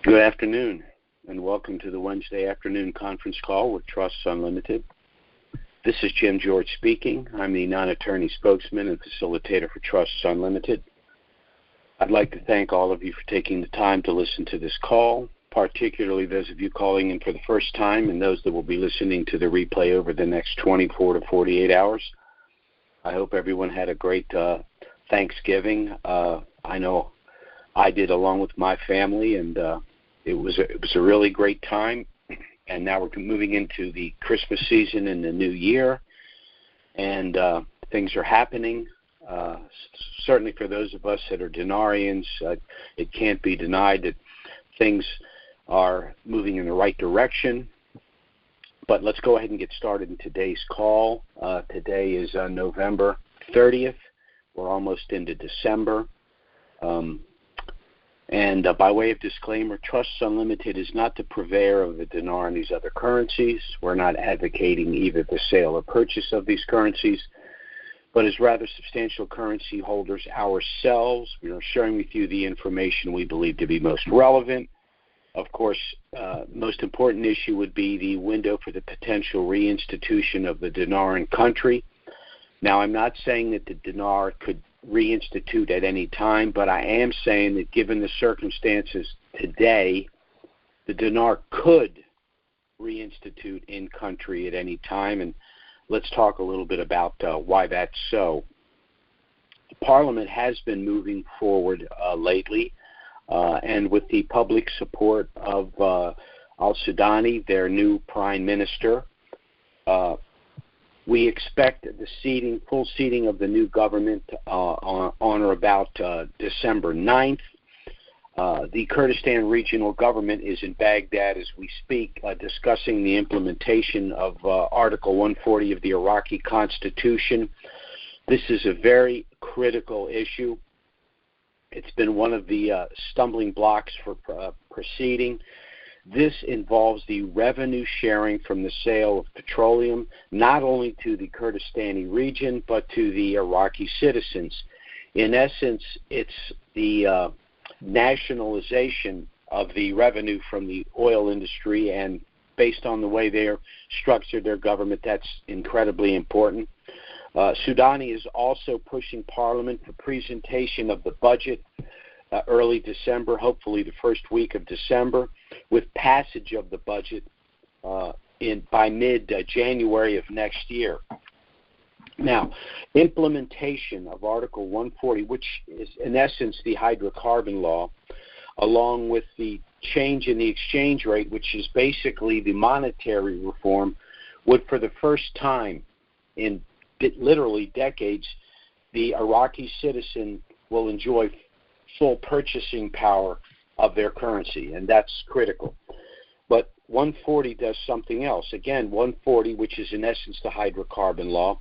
Good afternoon, and welcome to the Wednesday afternoon conference call with Trusts Unlimited. This is Jim George speaking. I'm the non-attorney spokesman and facilitator for Trusts Unlimited. I'd like to thank all of you for taking the time to listen to this call, particularly those of you calling in for the first time and those that will be listening to the replay over the next 24 to 48 hours. I hope everyone had a great Thanksgiving. I know I did, along with my family, and it was a really great time. And now we're moving into the Christmas season and the new year, and things are happening. Certainly for those of us that are dinarians, it can't be denied that things are moving in the right direction. But let's go ahead and get started in today's call. Today is November 30th. We're almost into December. And by way of disclaimer, Trusts Unlimited is not the purveyor of the dinar and these other currencies. We're not advocating either the sale or purchase of these currencies, but as rather substantial currency holders ourselves, we are sharing with you the information we believe to be most relevant. Of course, most important issue would be the window for the potential reinstitution of the dinar in country. Now, I'm not saying that the dinar could reinstitute at any time, but I am saying that given the circumstances today, the dinar could reinstitute in country at any time, and let's talk a little bit about why that's so. Parliament has been moving forward lately, and with the public support of al-Sudani, their new prime minister, we expect the full seating of the new government on or about December 9th. The Kurdistan Regional Government is in Baghdad as we speak, discussing the implementation of Article 140 of the Iraqi Constitution. This is a very critical issue. It's been one of the stumbling blocks for proceeding. This involves the revenue sharing from the sale of petroleum, not only to the Kurdistani region, but to the Iraqi citizens. In essence, it's the nationalization of the revenue from the oil industry, and based on the way they're structured their government, that's incredibly important. Sudani is also pushing Parliament for presentation of the budget early December, hopefully the first week of December, with passage of the budget by mid-January of next year. Now, implementation of Article 140, which is in essence the hydrocarbon law, along with the change in the exchange rate, which is basically the monetary reform, would for the first time in literally decades, the Iraqi citizen will enjoy full purchasing power of their currency, and that's critical. But 140 does something else. Again, 140, which is in essence the hydrocarbon law,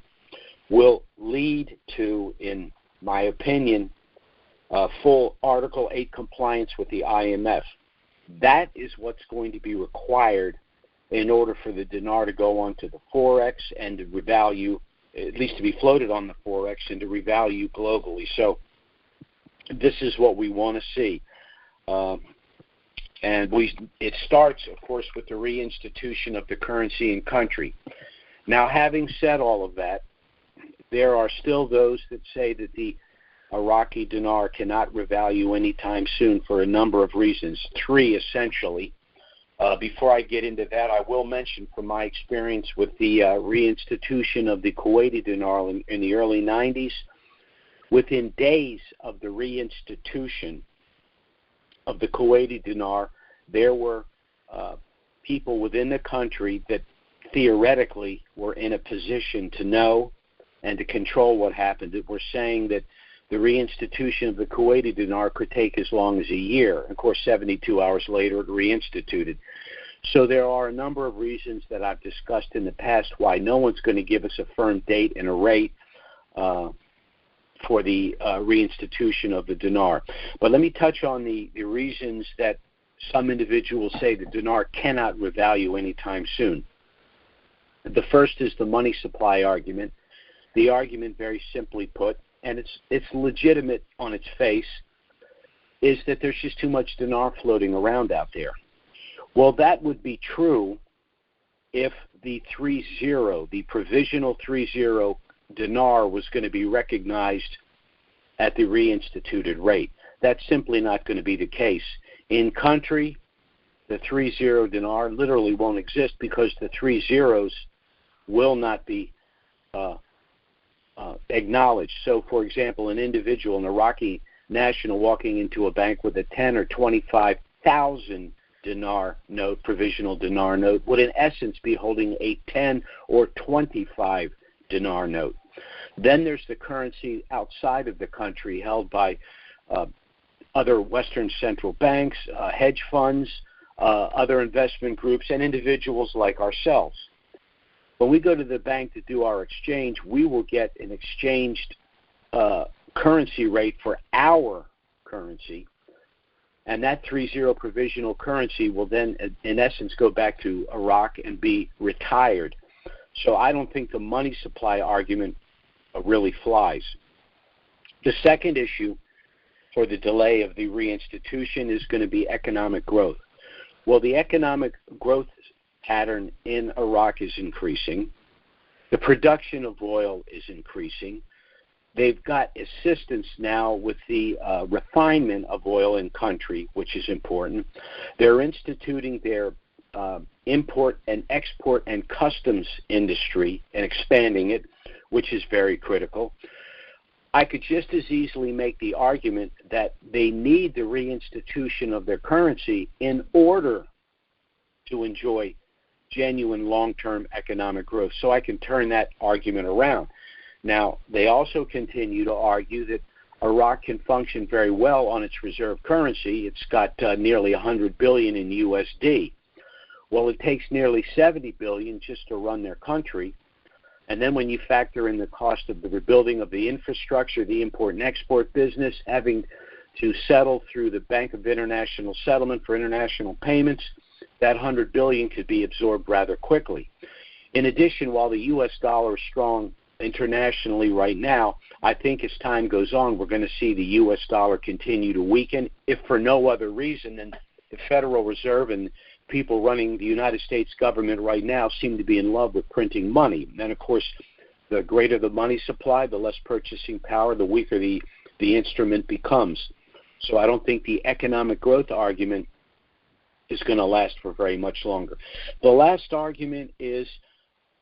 will lead to, in my opinion, full Article 8 compliance with the IMF. That is what's going to be required in order for the dinar to go onto the Forex and to revalue, at least to be floated on the Forex and to revalue globally. So this is what we want to see. And it starts, of course, with the reinstitution of the currency in country. Now, having said all of that, there are still those that say that the Iraqi dinar cannot revalue anytime soon for a number of reasons, three essentially. Before I get into that, I will mention from my experience with the reinstitution of the Kuwaiti dinar in the early 90s, within days of the reinstitution of the Kuwaiti dinar, there were people within the country that theoretically were in a position to know and to control what happened. That were saying that the reinstitution of the Kuwaiti dinar could take as long as a year. Of course, 72 hours later, it reinstituted. So there are a number of reasons that I've discussed in the past why no one's going to give us a firm date and a rate for the reinstitution of the dinar. But let me touch on the reasons that some individuals say the dinar cannot revalue anytime soon. The first is the money supply argument. The argument, very simply put, and it's legitimate on its face, is that there's just too much dinar floating around out there. Well, that would be true if the provisional 3-0 dinar was going to be recognized at the reinstituted rate. That's simply not going to be the case. In country, the 3-0 dinar literally won't exist because the 3 zeros will not be acknowledged. So, for example, an individual, an Iraqi national, walking into a bank with a 10 or 25,000 dinar note, provisional dinar note, would in essence be holding a 10 or 25 dinar note. Then there's the currency outside of the country held by other Western central banks, hedge funds, other investment groups, and individuals like ourselves. When we go to the bank to do our exchange, we will get an exchanged currency rate for our currency, and that 3-0 provisional currency will then, in essence, go back to Iraq and be retired. So I don't think the money supply argument really flies. The second issue for the delay of the reinstitution is going to be economic growth. Well, the economic growth pattern in Iraq is increasing. The production of oil is increasing. They've got assistance now with the refinement of oil in country, which is important. They're instituting their import and export and customs industry and expanding it, which is very critical. I could just as easily make the argument that they need the reinstitution of their currency in order to enjoy genuine long-term economic growth. So I can turn that argument around. Now, they also continue to argue that Iraq can function very well on its reserve currency. It's got nearly $100 billion in USD. Well, it takes nearly $70 billion just to run their country. And then when you factor in the cost of the rebuilding of the infrastructure, the import and export business, having to settle through the Bank of International Settlement for international payments, that $100 billion could be absorbed rather quickly. In addition, while the U.S. dollar is strong internationally right now, I think as time goes on, we're going to see the U.S. dollar continue to weaken, if for no other reason than the Federal Reserve and people running the United States government right now seem to be in love with printing money. And, of course, the greater the money supply, the less purchasing power, the weaker the instrument becomes. So I don't think the economic growth argument is going to last for very much longer. The last argument is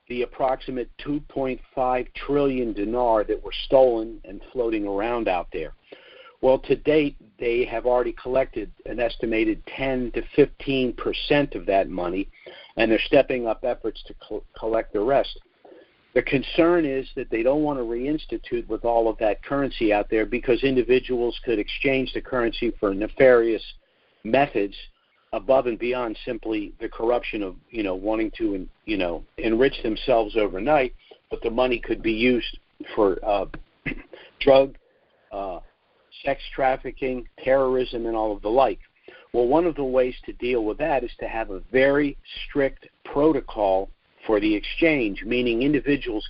the approximate 2.5 trillion dinar that were stolen and floating around out there. Well, to date, they have already collected an estimated 10 to 15% of that money, and they're stepping up efforts to collect the rest. The concern is that they don't want to reinstitute with all of that currency out there because individuals could exchange the currency for nefarious methods above and beyond simply the corruption of, wanting to, enrich themselves overnight, but the money could be used for drug, sex trafficking, terrorism, and all of the like. Well, one of the ways to deal with that is to have a very strict protocol for the exchange, meaning individuals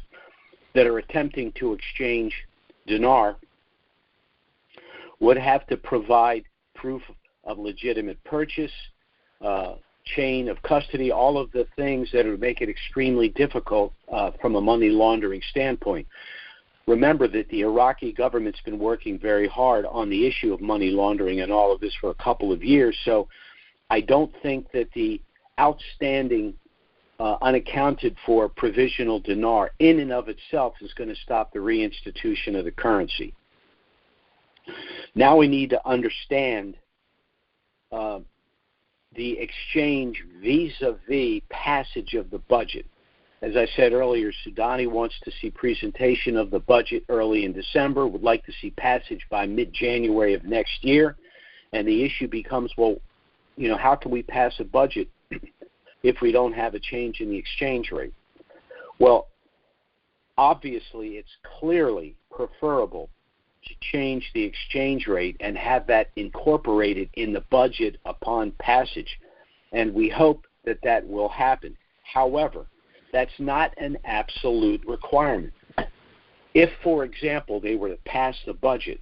that are attempting to exchange dinar would have to provide proof of legitimate purchase, chain of custody, all of the things that would make it extremely difficult from a money laundering standpoint. Remember that the Iraqi government's been working very hard on the issue of money laundering and all of this for a couple of years, so I don't think that the outstanding unaccounted for provisional dinar in and of itself is going to stop the reinstitution of the currency. Now we need to understand the exchange vis-a-vis passage of the budget. As I said earlier, Soudani wants to see presentation of the budget early in December, would like to see passage by mid-January of next year, and the issue becomes, well, how can we pass a budget if we don't have a change in the exchange rate? Well, obviously it's clearly preferable to change the exchange rate and have that incorporated in the budget upon passage, and we hope that that will happen. However, that's not an absolute requirement. If, for example, they were to pass the budget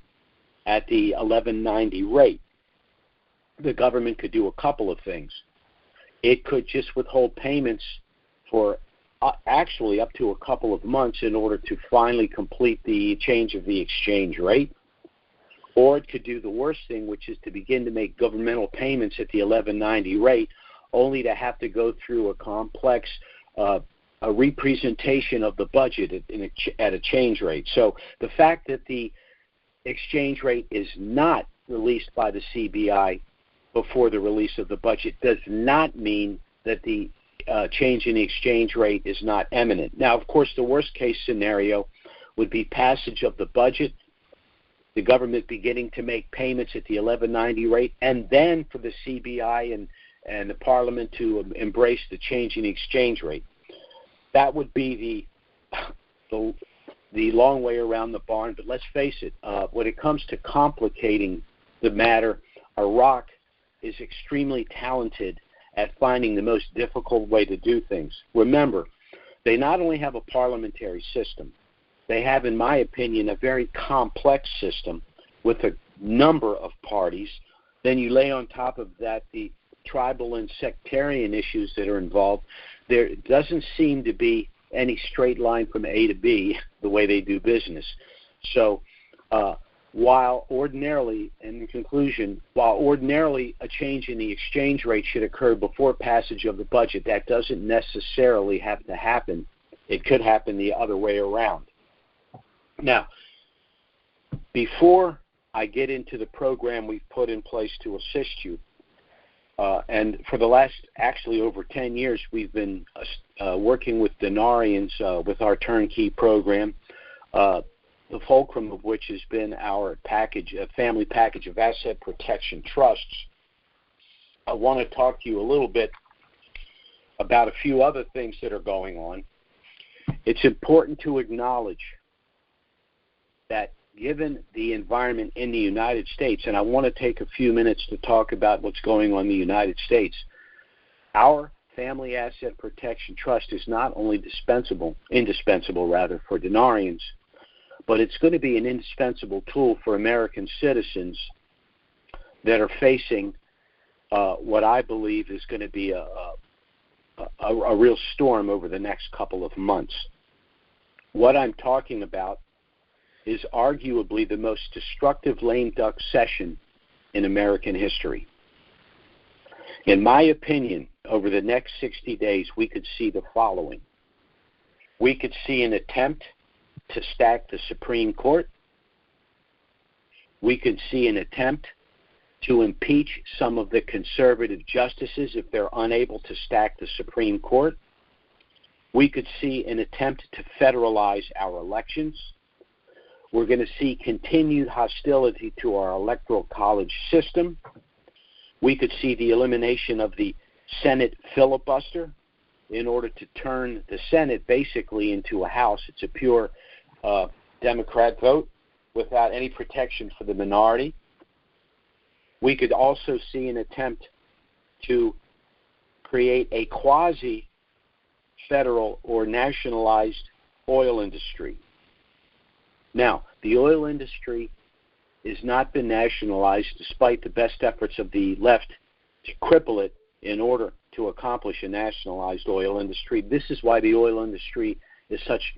at the 1190 rate, the government could do a couple of things. It could just withhold payments for actually up to a couple of months in order to finally complete the change of the exchange rate. Or it could do the worst thing, which is to begin to make governmental payments at the 1190 rate, only to have to go through a complex a representation of the budget at a change rate. So the fact that the exchange rate is not released by the CBI before the release of the budget does not mean that the change in the exchange rate is not imminent. Now, of course, the worst case scenario would be passage of the budget, the government beginning to make payments at the 1190 rate, and then for the CBI and the Parliament to embrace the change in the exchange rate. That would be the long way around the barn. But let's face it, when it comes to complicating the matter, Iraq is extremely talented at finding the most difficult way to do things. Remember, they not only have a parliamentary system, they have, in my opinion, a very complex system with a number of parties. Then you lay on top of that the tribal and sectarian issues that are involved. There doesn't seem to be any straight line from A to B the way they do business. So while ordinarily, in conclusion, while ordinarily a change in the exchange rate should occur before passage of the budget, that doesn't necessarily have to happen. It could happen the other way around. Now, before I get into the program we've put in place to assist you, and for the last actually over 10 years, we've been working with Dinarians with our turnkey program, the fulcrum of which has been our package, a family package of asset protection trusts. I want to talk to you a little bit about a few other things that are going on. It's important to acknowledge that given the environment in the United States, and I want to take a few minutes to talk about what's going on in the United States, our Family Asset Protection Trust is not only indispensable for Dinarians, but it's going to be an indispensable tool for American citizens that are facing what I believe is going to be a real storm over the next couple of months. What I'm talking about is arguably the most destructive lame duck session in American history. In my opinion, over the next 60 days, we could see the following. We could see an attempt to stack the Supreme Court. We could see an attempt to impeach some of the conservative justices if they're unable to stack the Supreme Court. We could see an attempt to federalize our elections. We're going to see continued hostility to our electoral college system. We could see the elimination of the Senate filibuster in order to turn the Senate basically into a House. It's a pure Democrat vote without any protection for the minority. We could also see an attempt to create a quasi-federal or nationalized oil industry. Now, the oil industry has not been nationalized despite the best efforts of the left to cripple it in order to accomplish a nationalized oil industry. This is why the oil industry is such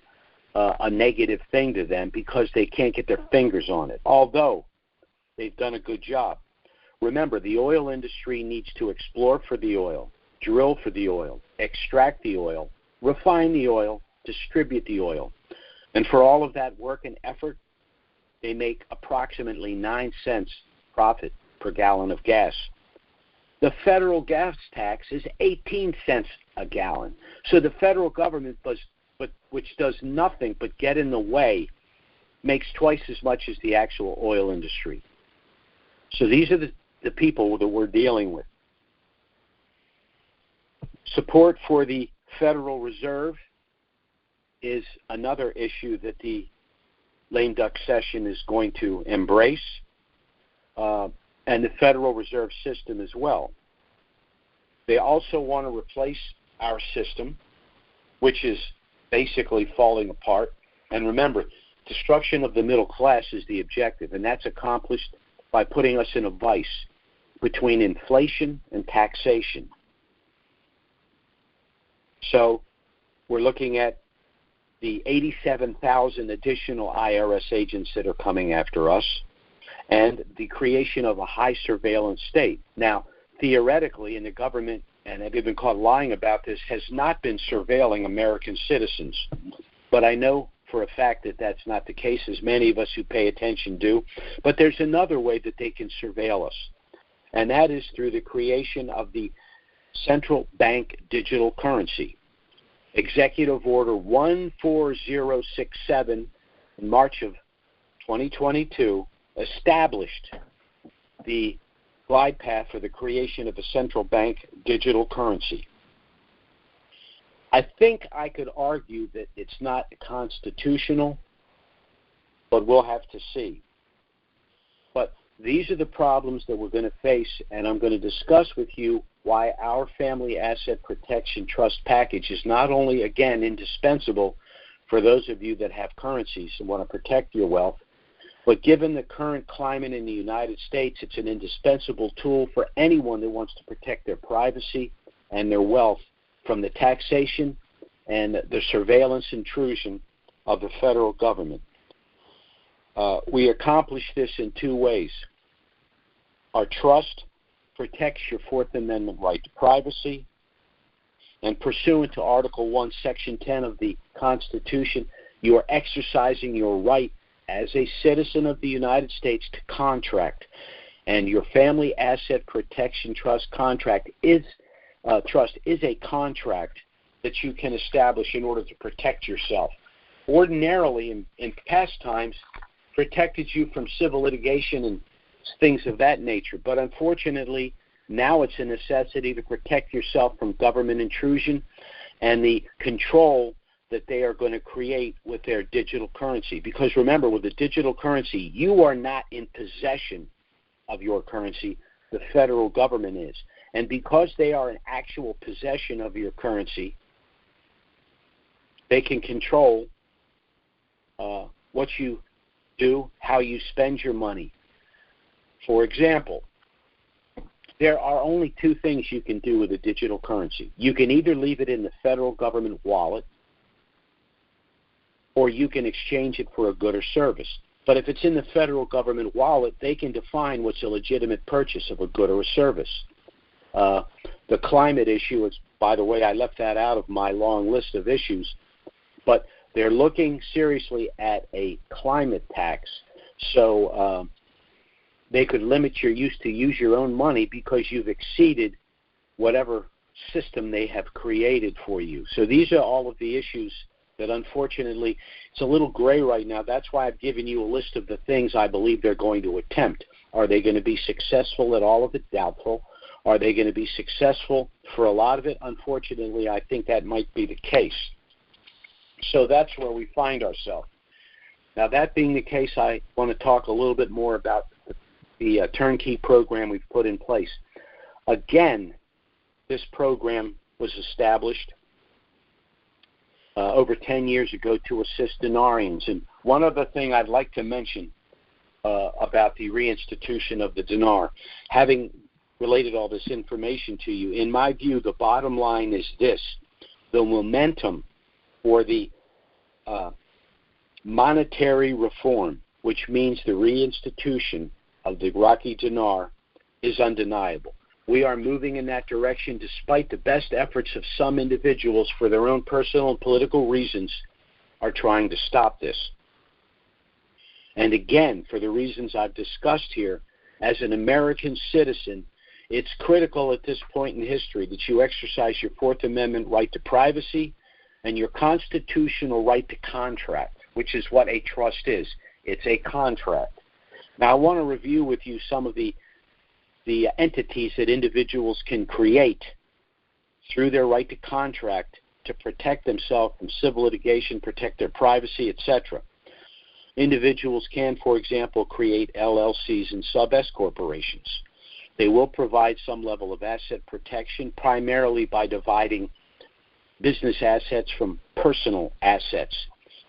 a negative thing to them, because they can't get their fingers on it, although they've done a good job. Remember, the oil industry needs to explore for the oil, drill for the oil, extract the oil, refine the oil, distribute the oil. And for all of that work and effort, they make approximately 9 cents profit per gallon of gas. The federal gas tax is 18 cents a gallon. So the federal government, which does nothing but get in the way, makes twice as much as the actual oil industry. So these are the people that we're dealing with. Support for the Federal Reserve is another issue that the lame duck session is going to embrace, and the Federal Reserve System as well. They also want to replace our system, which is basically falling apart. And remember, destruction of the middle class is the objective, and that's accomplished by putting us in a vice. between inflation and taxation. So we're looking at the 87,000 additional IRS agents that are coming after us and the creation of a high surveillance state. Now, theoretically, and the government, and they've been caught lying about this, has not been surveilling American citizens. But I know for a fact that that's not the case, as many of us who pay attention do. But there's another way that they can surveil us, and that is through the creation of the central bank digital currency. Executive Order 14067 in March of 2022 established the glide path for the creation of a central bank digital currency. I think I could argue that it's not constitutional, but we'll have to see. But these are the problems that we're going to face, and I'm going to discuss with you why our Family Asset Protection Trust package is not only, again, indispensable for those of you that have currencies and want to protect your wealth, but given the current climate in the United States, it's an indispensable tool for anyone that wants to protect their privacy and their wealth from the taxation and the surveillance intrusion of the federal government. We accomplish this in two ways. Our trust protects your Fourth Amendment right to privacy, and pursuant to Article 1, Section 10 of the Constitution, you are exercising your right as a citizen of the United States to contract, and your Family Asset Protection Trust contract is a contract that you can establish in order to protect yourself. Ordinarily, in past times, protected you from civil litigation and things of that nature, but unfortunately, now it's a necessity to protect yourself from government intrusion and the control that they are going to create with their digital currency. Because remember, with the digital currency, you are not in possession of your currency. The federal government is. And because they are in actual possession of your currency, they can control what you do, how you spend your money. For example, there are only two things you can do with a digital currency. You can either leave it in the federal government wallet, or you can exchange it for a good or service. But if it's in the federal government wallet, they can define what's a legitimate purchase of a good or a service. The climate issue is, by the way, I left that out of my long list of issues, but they're looking seriously at a climate tax. So they could limit your use to use your own money because you've exceeded whatever system they have created for you. So these are all of the issues that, unfortunately, it's a little gray right now. That's why I've given you a list of the things I believe they're going to attempt. Are they going to be successful at all of it? Doubtful. Are they going to be successful for a lot of it? Unfortunately, I think that might be the case. So that's where we find ourselves. Now, that being the case, I want to talk a little bit more about the turnkey program we've put in place. Again, this program was established over 10 years ago to assist dinarians. And one other thing I'd like to mention about the reinstitution of the dinar, having related all this information to you, in my view, the bottom line is this: the momentum for the monetary reform, which means the reinstitution of the Iraqi dinar, is undeniable. We are moving in that direction despite the best efforts of some individuals for their own personal and political reasons are trying to stop this. And again, for the reasons I've discussed here, as an American citizen, it's critical at this point in history that you exercise your Fourth Amendment right to privacy and your constitutional right to contract, which is what a trust is. It's a contract. Now, I want to review with you some of the entities that individuals can create through their right to contract to protect themselves from civil litigation, protect their privacy, etc. Individuals can, for example, create LLCs and sub-S corporations. They will provide some level of asset protection, primarily by dividing business assets from personal assets.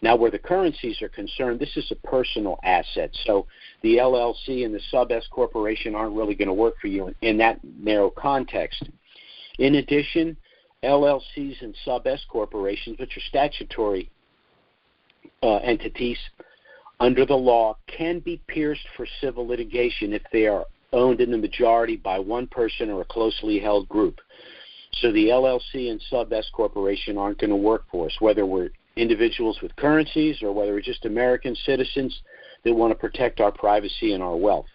Now, where the currencies are concerned, this is a personal asset. So the LLC and the sub-S corporation aren't really going to work for you in that narrow context. In addition, LLCs and sub-S corporations, which are statutory entities under the law, can be pierced for civil litigation if they are owned in the majority by one person or a closely held group. So the LLC and sub-S corporation aren't going to work for us, whether we're individuals with currencies or whether we're just American citizens that want to protect our privacy and our wealth.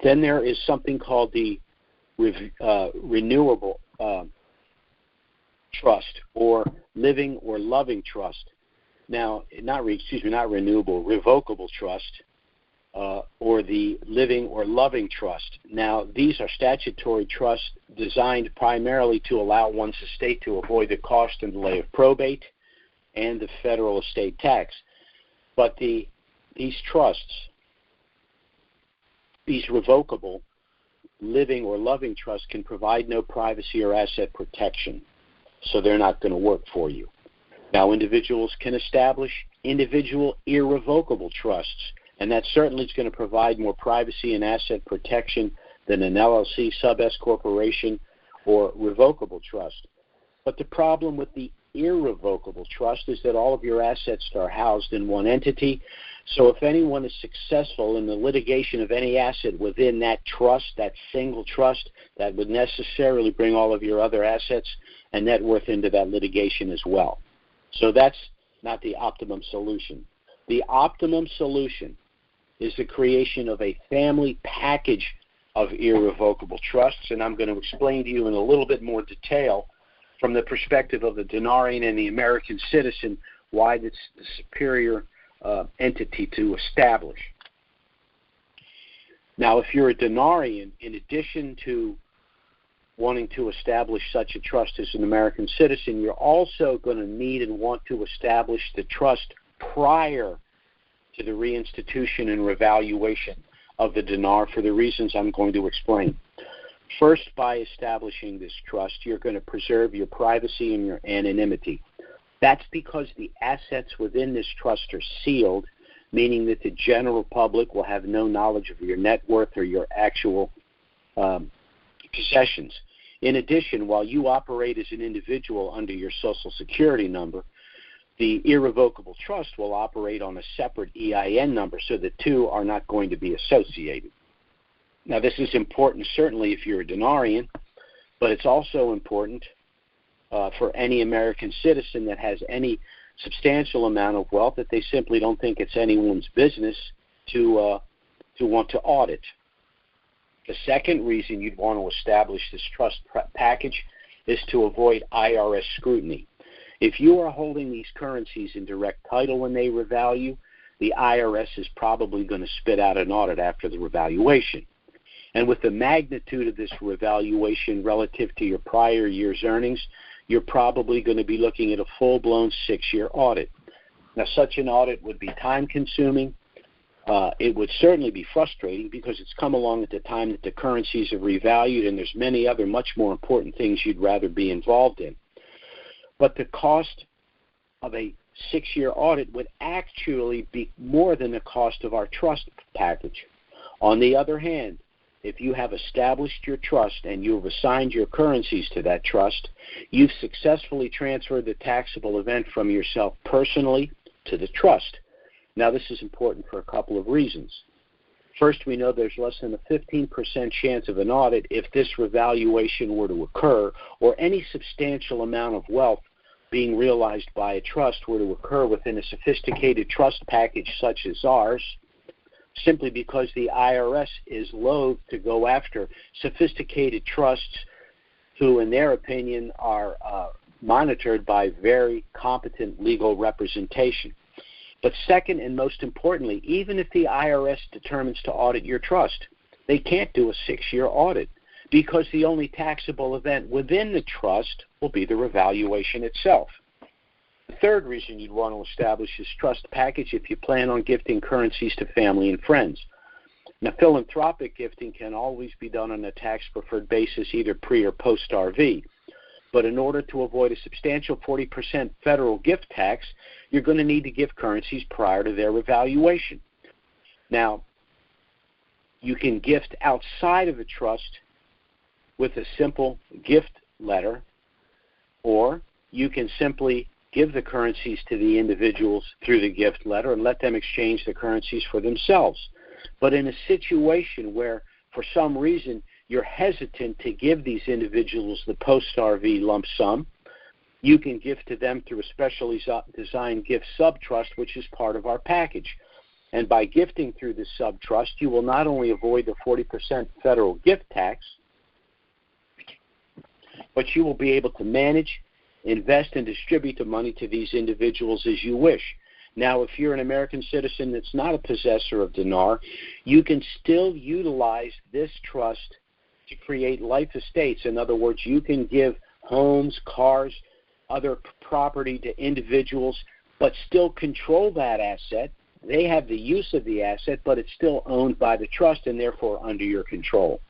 Then there is something called the renewable trust, or living or loving trust. Now, revocable trust, or the living or loving trust. Now, these are statutory trusts designed primarily to allow one's estate to avoid the cost and delay of probate and the federal estate tax. But these trusts, these revocable living or loving trusts, can provide no privacy or asset protection, so they're not going to work for you. Now, individuals can establish individual irrevocable trusts, and that certainly is going to provide more privacy and asset protection than an LLC, sub-S corporation, or revocable trust. But the problem with the irrevocable trust is that all of your assets are housed in one entity. So if anyone is successful in the litigation of any asset within that trust, that single trust, that would necessarily bring all of your other assets and net worth into that litigation as well. So that's not the optimum solution. The optimum solution is the creation of a family package of irrevocable trusts, and I'm going to explain to you in a little bit more detail from the perspective of the denarian and the American citizen why it's the superior entity to establish. Now, if you're a denarian, in addition to wanting to establish such a trust as an American citizen, you're also going to need and want to establish the trust prior to the reinstitution and revaluation of the dinar for the reasons I'm going to explain. First, by establishing this trust, you're going to preserve your privacy and your anonymity. That's because the assets within this trust are sealed, meaning that the general public will have no knowledge of your net worth or your actual possessions. In addition, while you operate as an individual under your Social Security number, the irrevocable trust will operate on a separate EIN number, so the two are not going to be associated. Now, this is important certainly if you're a denarian, but it's also important for any American citizen that has any substantial amount of wealth that they simply don't think it's anyone's business to want to audit. The second reason you'd want to establish this trust package is to avoid IRS scrutiny. If you are holding these currencies in direct title when they revalue, the IRS is probably going to spit out an audit after the revaluation. And with the magnitude of this revaluation relative to your prior year's earnings, you're probably going to be looking at a full-blown 6-year audit. Now, such an audit would be time-consuming. It would certainly be frustrating because it's come along at the time that the currencies are revalued, and there's many other much more important things you'd rather be involved in. But the cost of a 6-year audit would actually be more than the cost of our trust package. On the other hand, if you have established your trust and you've assigned your currencies to that trust, you've successfully transferred the taxable event from yourself personally to the trust. Now, this is important for a couple of reasons. First, we know there's less than a 15% chance of an audit if this revaluation were to occur, or any substantial amount of wealth being realized by a trust were to occur within a sophisticated trust package such as ours, simply because the IRS is loath to go after sophisticated trusts who, in their opinion, are monitored by very competent legal representation. But second, and most importantly, even if the IRS determines to audit your trust, they can't do a 6-year audit because the only taxable event within the trust will be the revaluation itself. The third reason you'd want to establish this trust package if you plan on gifting currencies to family and friends. Now, philanthropic gifting can always be done on a tax-preferred basis, either pre- or post-RV. But in order to avoid a substantial 40% federal gift tax, you're going to need to give currencies prior to their revaluation. Now, you can gift outside of a trust with a simple gift letter, or you can simply give the currencies to the individuals through the gift letter and let them exchange the currencies for themselves. But in a situation where, for some reason, you're hesitant to give these individuals the post-RV lump sum, you can gift to them through a specially designed gift subtrust, which is part of our package. And by gifting through this subtrust, you will not only avoid the 40% federal gift tax, but you will be able to manage, invest, and distribute the money to these individuals as you wish. Now, if you're an American citizen that's not a possessor of dinar, you can still utilize this trust to create life estates. In other words, you can give homes, cars, other property to individuals, but still control that asset. They have the use of the asset, but it's still owned by the trust and therefore under your control.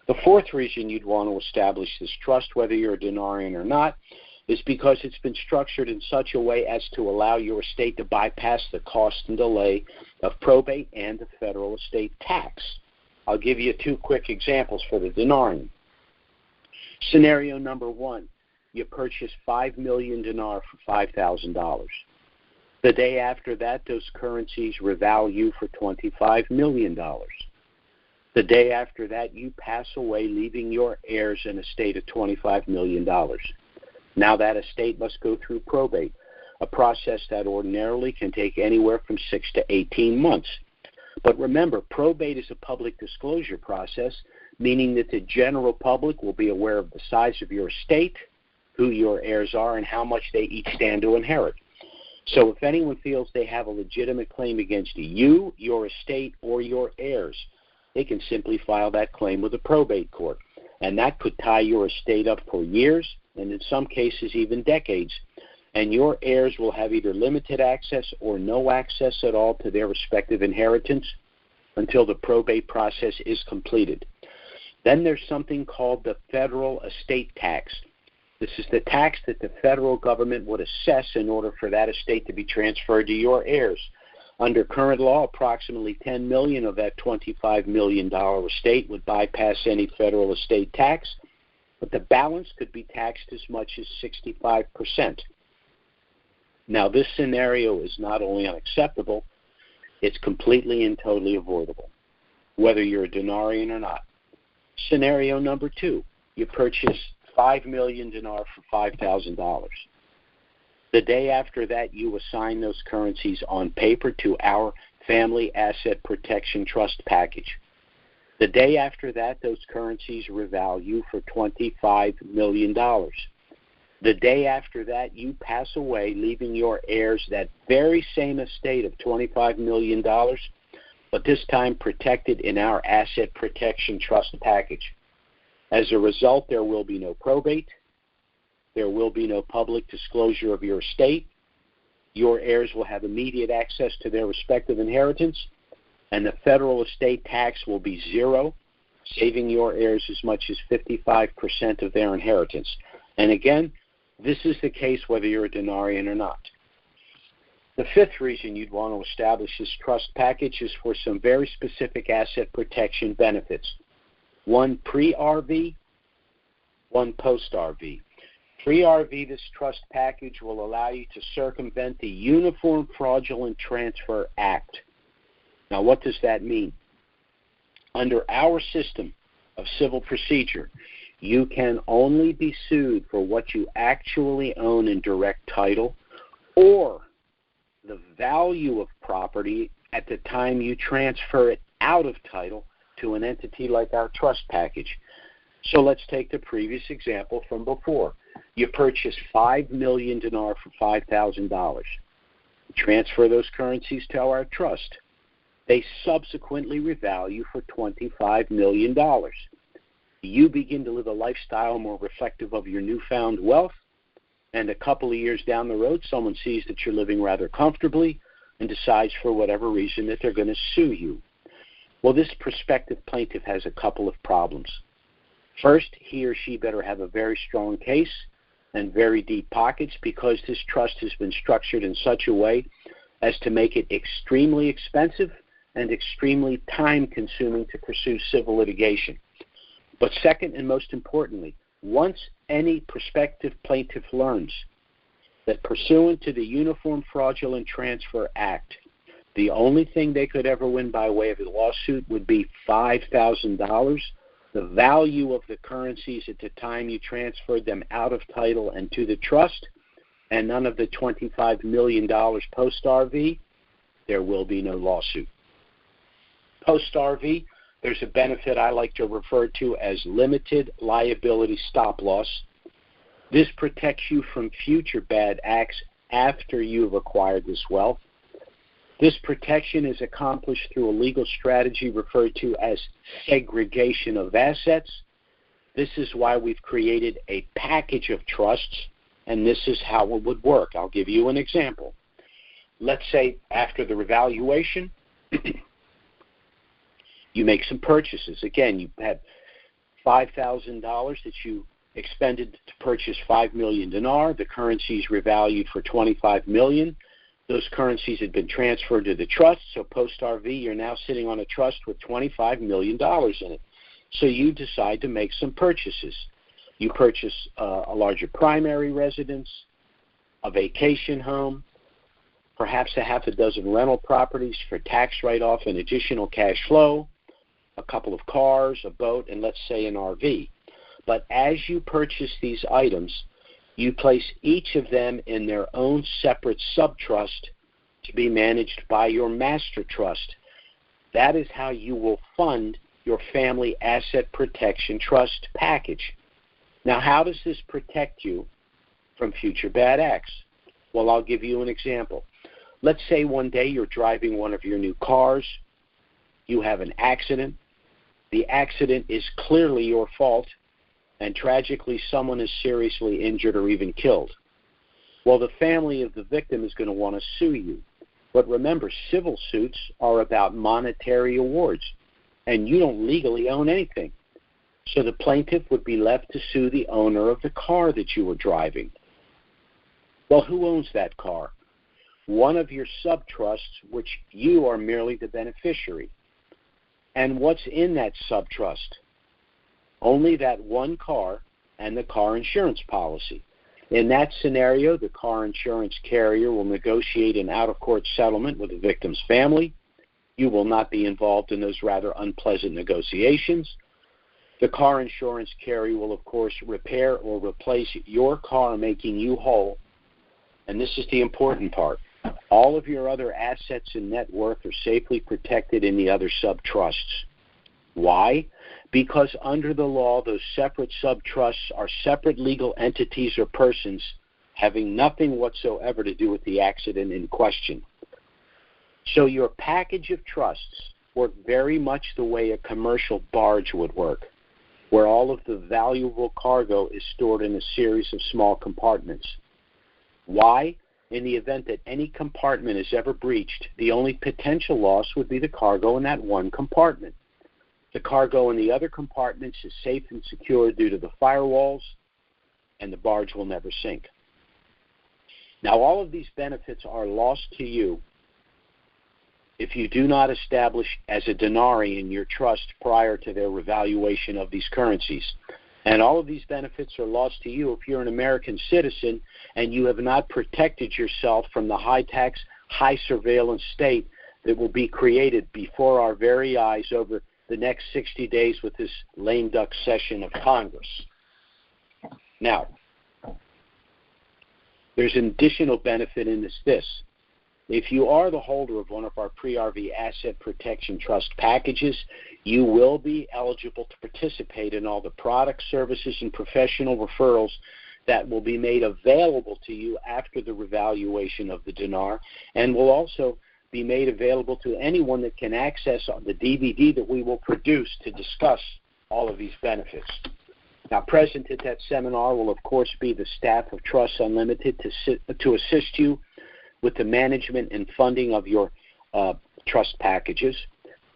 The fourth reason you'd want to establish this trust, whether you're a dinarian or not, is because it's been structured in such a way as to allow your estate to bypass the cost and delay of probate and the federal estate tax. I'll give you two quick examples for the dinarian. Scenario number one, you purchase 5 million dinar for $5,000. The day after that, those currencies revalue for $25 million. The day after that, you pass away, leaving your heirs an estate of $25 million. Now that estate must go through probate, a process that ordinarily can take anywhere from 6 to 18 months. But remember, probate is a public disclosure process, meaning that the general public will be aware of the size of your estate, who your heirs are, and how much they each stand to inherit. So if anyone feels they have a legitimate claim against you, your estate, or your heirs, they can simply file that claim with a probate court. And that could tie your estate up for years, and in some cases even decades. And your heirs will have either limited access or no access at all to their respective inheritance until the probate process is completed. Then there's something called the federal estate tax. This is the tax that the federal government would assess in order for that estate to be transferred to your heirs. Under current law, approximately $10 million of that $25 million estate would bypass any federal estate tax, but the balance could be taxed as much as 65%. Now, this scenario is not only unacceptable, it's completely and totally avoidable, whether you're a dinarian or not. Scenario number two, you purchase 5 million dinar for $5,000. The day after that, you assign those currencies on paper to our Family Asset Protection Trust package. The day after that, those currencies revalue for $25 million. The day after that, you pass away, leaving your heirs that very same estate of $25 million, but this time protected in our Asset Protection Trust package. As a result, there will be no probate. There will be no public disclosure of your estate. Your heirs will have immediate access to their respective inheritance, and the federal estate tax will be zero, saving your heirs as much as 55% of their inheritance. And again, this is the case whether you're a dinarian or not. The fifth reason you'd want to establish this trust package is for some very specific asset protection benefits. One pre-RV, one post-RV. Pre-RV, this trust package will allow you to circumvent the Uniform Fraudulent Transfer Act. Now, what does that mean? Under our system of civil procedure, you can only be sued for what you actually own in direct title or the value of property at the time you transfer it out of title to an entity like our trust package. So let's take the previous example from before. You purchase 5 million dinar for $5,000. Transfer those currencies to our trust. They subsequently revalue for $25 million. You begin to live a lifestyle more reflective of your newfound wealth, and a couple of years down the road, someone sees that you're living rather comfortably and decides for whatever reason that they're going to sue you. Well, this prospective plaintiff has a couple of problems. First, he or she better have a very strong case and very deep pockets, because this trust has been structured in such a way as to make it extremely expensive and extremely time-consuming to pursue civil litigation. But second, and most importantly, once any prospective plaintiff learns that pursuant to the Uniform Fraudulent Transfer Act, the only thing they could ever win by way of a lawsuit would be $5,000, the value of the currencies at the time you transferred them out of title and to the trust, and none of the $25 million post-RV, there will be no lawsuit. Post-RV, there's a benefit I like to refer to as limited liability stop-loss. This protects you from future bad acts after you've acquired this wealth. This protection is accomplished through a legal strategy referred to as segregation of assets. This is why we've created a package of trusts, and this is how it would work. I'll give you an example. Let's say after the revaluation, you make some purchases. Again, you had $5,000 that you expended to purchase 5 million dinar. The currency is revalued for 25 million. Those currencies had been transferred to the trust, so post-RV, you're now sitting on a trust with $25 million in it. So you decide to make some purchases. You purchase a larger primary residence, a vacation home, perhaps a half a dozen rental properties for tax write-off and additional cash flow, a couple of cars, a boat, and let's say an RV. But as you purchase these items, you place each of them in their own separate subtrust to be managed by your master trust. That is how you will fund your family asset protection trust package. Now, how does this protect you from future bad acts? Well, I'll give you an example. Let's say one day you're driving one of your new cars. You have an accident. The accident is clearly your fault, and tragically someone is seriously injured or even killed. Well, the family of the victim is going to want to sue you. But remember, civil suits are about monetary awards, and you don't legally own anything. So the plaintiff would be left to sue the owner of the car that you were driving. Well, who owns that car? One of your subtrusts, which you are merely the beneficiary. And what's in that subtrust? Only that one car and the car insurance policy. In that scenario, the car insurance carrier will negotiate an out-of-court settlement with the victim's family. You will not be involved in those rather unpleasant negotiations. The car insurance carrier will, of course, repair or replace your car, making you whole. And this is the important part. All of your other assets and net worth are safely protected in the other subtrusts. Why? Because under the law, those separate subtrusts are separate legal entities or persons having nothing whatsoever to do with the accident in question. So your package of trusts work very much the way a commercial barge would work, where all of the valuable cargo is stored in a series of small compartments. Why? In the event that any compartment is ever breached, the only potential loss would be the cargo in that one compartment. The cargo in the other compartments is safe and secure due to the firewalls, and the barge will never sink. Now, all of these benefits are lost to you if you do not establish as a denari in your trust prior to their revaluation of these currencies. And all of these benefits are lost to you if you're an American citizen and you have not protected yourself from the high-tax, high-surveillance state that will be created before our very eyes over the next 60 days with this lame duck session of Congress. Now, there's an additional benefit in this. If you are the holder of one of our pre-RV asset protection trust packages, you will be eligible to participate in all the products, services, and professional referrals that will be made available to you after the revaluation of the dinar, and will also be made available to anyone that can access the DVD that we will produce to discuss all of these benefits. Now, present at that seminar will, of course, be the staff of Trust Unlimited to assist you with the management and funding of your trust packages.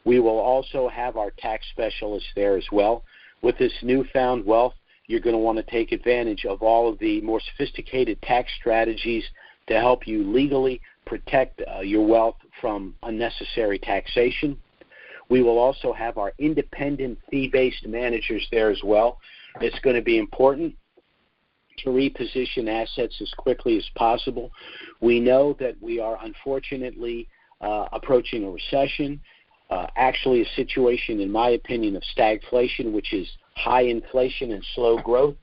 We will also have our tax specialists there as well. With this newfound wealth, you're going to want to take advantage of all of the more sophisticated tax strategies to help you legally protect your wealth from unnecessary taxation. We will also have our independent fee-based managers there as well. It's going to be important to reposition assets as quickly as possible. We know that we are unfortunately approaching a recession, actually a situation, in my opinion, of stagflation, which is high inflation and slow growth.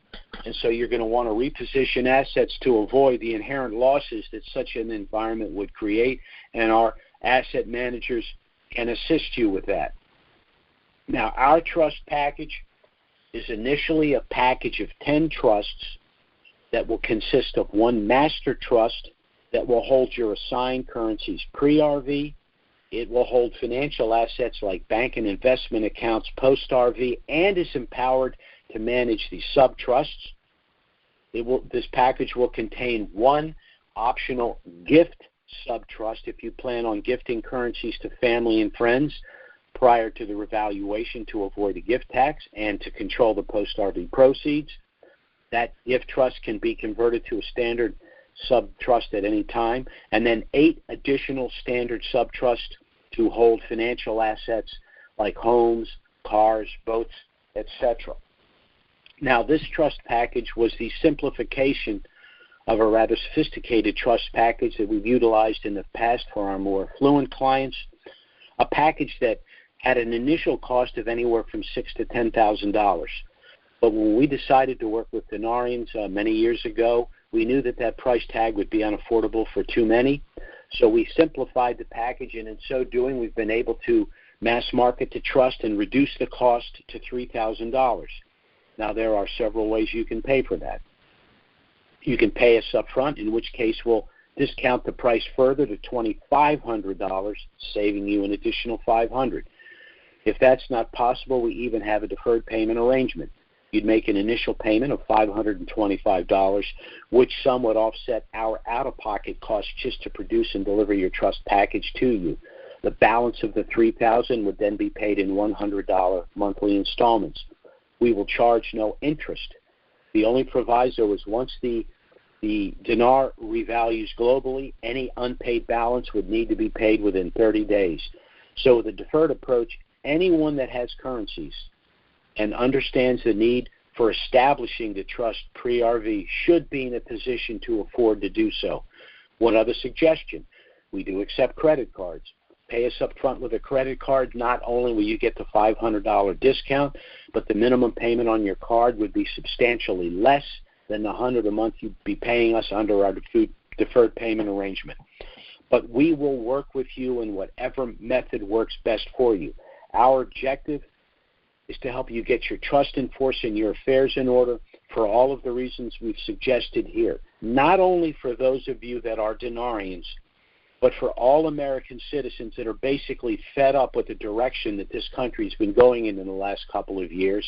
And so you're going to want to reposition assets to avoid the inherent losses that such an environment would create, and our asset managers can assist you with that. Now, our trust package is initially a package of 10 trusts that will consist of one master trust that will hold your assigned currencies pre-RV. It will hold financial assets like bank and investment accounts post-RV, and is empowered to manage the sub-trusts. This package will contain one optional gift sub-trust if you plan on gifting currencies to family and friends prior to the revaluation to avoid a gift tax and to control the post-RV proceeds. That gift trust can be converted to a standard sub-trust at any time, and then 8 additional standard sub-trusts to hold financial assets like homes, cars, boats, etc. Now, this trust package was the simplification of a rather sophisticated trust package that we've utilized in the past for our more affluent clients, a package that had an initial cost of anywhere from $6,000 to $10,000. But when we decided to work with Dinarians many years ago, we knew that price tag would be unaffordable for too many. So we simplified the package, and in so doing, we've been able to mass market the trust and reduce the cost to $3,000. Now, there are several ways you can pay for that. You can pay us up front, in which case we'll discount the price further to $2,500, saving you an additional $500. If that's not possible, we even have a deferred payment arrangement. You'd make an initial payment of $525, which sum would offset our out-of-pocket costs just to produce and deliver your trust package to you. The balance of the $3,000 would then be paid in $100 monthly installments. We will charge no interest. The only proviso is once the dinar revalues globally, any unpaid balance would need to be paid within 30 days. So with a deferred approach, anyone that has currencies and understands the need for establishing the trust pre-RV should be in a position to afford to do so. One other suggestion, we do accept credit cards. Pay us up front with a credit card. Not only will you get the $500 discount, but the minimum payment on your card would be substantially less than the $100 a month you'd be paying us under our deferred payment arrangement. But we will work with you in whatever method works best for you. Our objective is to help you get your trust in force and your affairs in order for all of the reasons we've suggested here. Not only for those of you that are Dinarians, but for all American citizens that are basically fed up with the direction that this country's been going in the last couple of years.